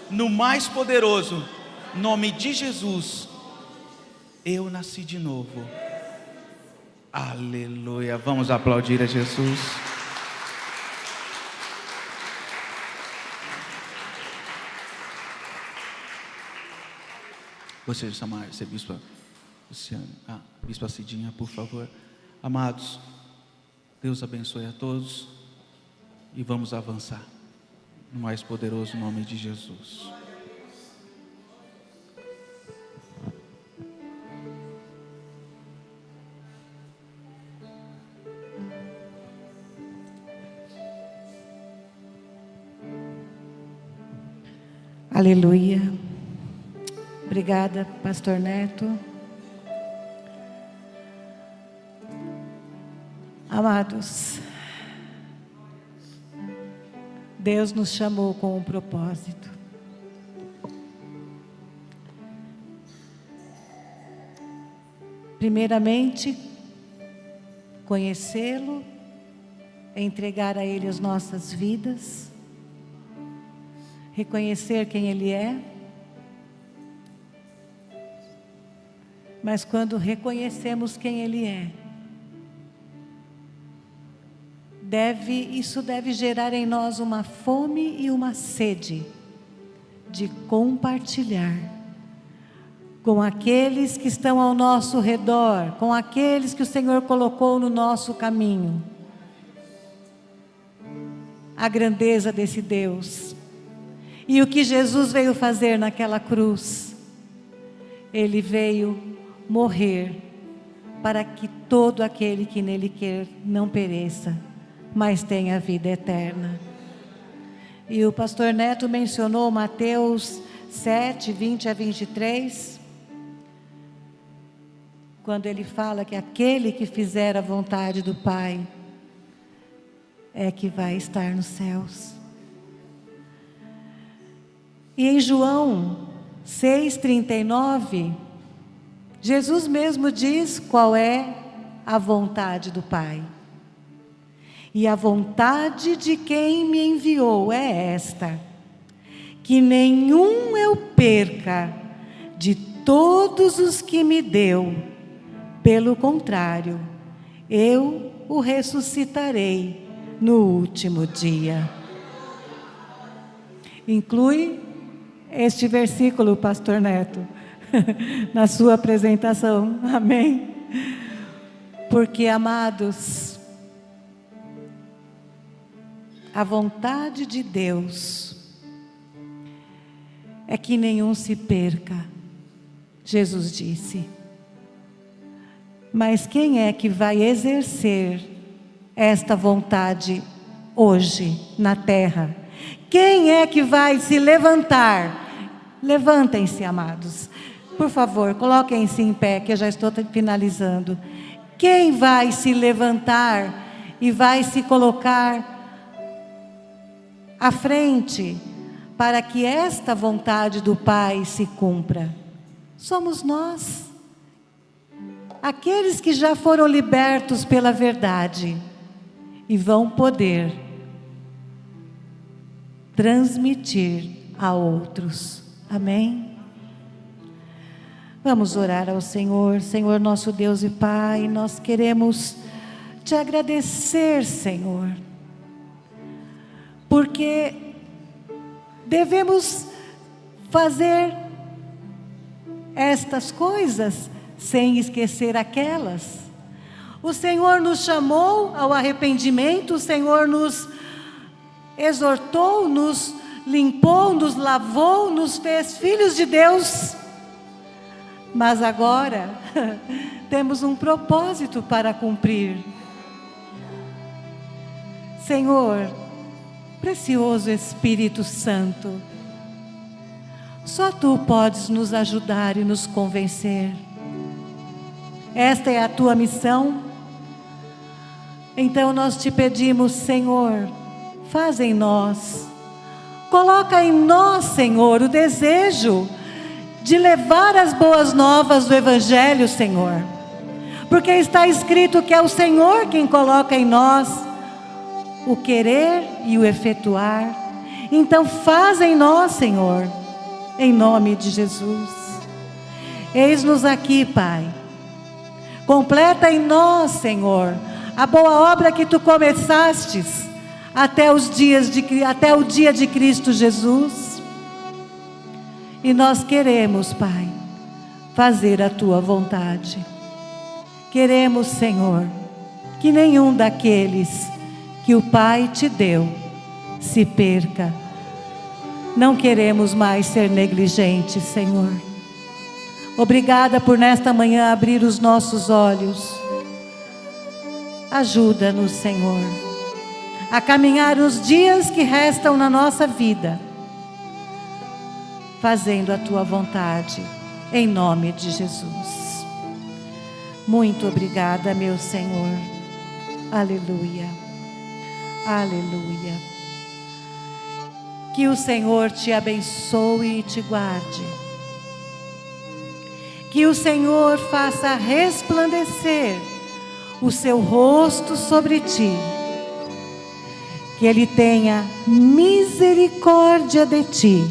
no mais poderoso nome de Jesus. Eu nasci de novo. Aleluia. Vamos aplaudir a Jesus. Você chamar, ser bispa Luciana, bispa Cidinha, por favor. Amados, Deus abençoe a todos e vamos avançar no mais poderoso nome de Jesus. Aleluia. Obrigada, pastor Neto. Amados, Deus nos chamou com um propósito. Primeiramente, conhecê-lo, entregar a Ele as nossas vidas, reconhecer quem Ele é. Mas quando reconhecemos quem Ele é, isso deve gerar em nós uma fome e uma sede de compartilhar com aqueles que estão ao nosso redor, com aqueles que o Senhor colocou no nosso caminho, a grandeza desse Deus e o que Jesus veio fazer naquela cruz. Ele veio morrer para que todo aquele que nele quer não pereça, mas têm a vida eterna. E o pastor Neto mencionou Mateus 7, 20 a 23, quando ele fala que aquele que fizer a vontade do Pai é que vai estar nos céus. E em João 6,39, Jesus mesmo diz qual é a vontade do Pai. E a vontade de quem me enviou é esta: que nenhum eu perca de todos os que me deu, pelo contrário, eu o ressuscitarei no último dia. Inclui este versículo, pastor Neto, na sua apresentação, amém? Porque, amados, a vontade de Deus é que nenhum se perca, Jesus disse. Mas quem é que vai exercer esta vontade hoje na terra? Quem é que vai se levantar? Levantem-se, amados. Por favor, coloquem-se em pé, que eu já estou finalizando. Quem vai se levantar e vai se colocar à frente para que esta vontade do Pai se cumpra? Somos nós. Aqueles que já foram libertos pela verdade e vão poder transmitir a outros. Amém? Vamos orar ao Senhor. Senhor, nosso Deus e Pai, nós queremos te agradecer, Senhor, porque devemos fazer estas coisas sem esquecer aquelas. O Senhor nos chamou ao arrependimento, o Senhor nos exortou, nos limpou, nos lavou, nos fez filhos de Deus. Mas agora temos um propósito para cumprir. Senhor, precioso Espírito Santo, só Tu podes nos ajudar e nos convencer. Esta é a Tua missão. Então nós te pedimos, Senhor, faz em nós, coloca em nós, Senhor, o desejo de levar as boas novas do Evangelho, Senhor, porque está escrito que é o Senhor quem coloca em nós o querer e o efetuar. Então faz em nós, Senhor, em nome de Jesus. Eis-nos aqui, Pai, completa em nós, Senhor, a boa obra que Tu começastes até o dia de Cristo Jesus. E nós queremos, Pai, fazer a Tua vontade. Queremos, Senhor, que nenhum daqueles que o Pai Te deu se perca. Não queremos mais ser negligentes, Senhor. Obrigada por nesta manhã abrir os nossos olhos. Ajuda-nos, Senhor, a caminhar os dias que restam na nossa vida, fazendo a Tua vontade, em nome de Jesus. Muito obrigada, meu Senhor. Aleluia, aleluia. Que o Senhor te abençoe e te guarde. Que o Senhor faça resplandecer o seu rosto sobre ti. Que Ele tenha misericórdia de ti.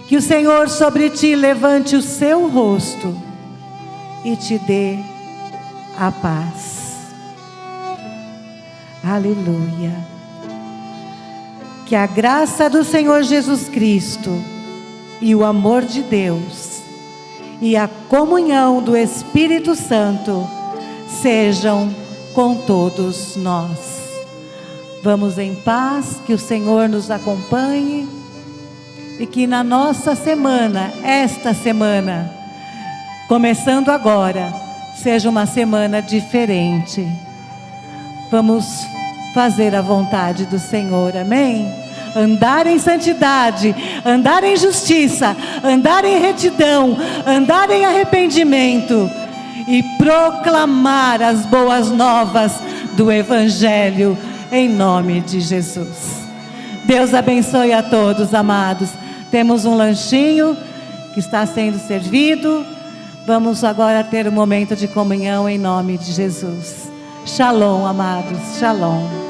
Que o Senhor sobre ti levante o seu rosto e te dê a paz. Aleluia. Que a graça do Senhor Jesus Cristo e o amor de Deus e a comunhão do Espírito Santo sejam com todos nós. Vamos em paz, que o Senhor nos acompanhe e que na nossa semana, esta semana, começando agora, seja uma semana diferente. Vamos fazer a vontade do Senhor, amém? Andar em santidade, andar em justiça, andar em retidão, andar em arrependimento e proclamar as boas novas do Evangelho em nome de Jesus. Deus abençoe a todos, amados. Temos um lanchinho que está sendo servido. Vamos agora ter um momento de comunhão em nome de Jesus. Shalom, amados. Shalom.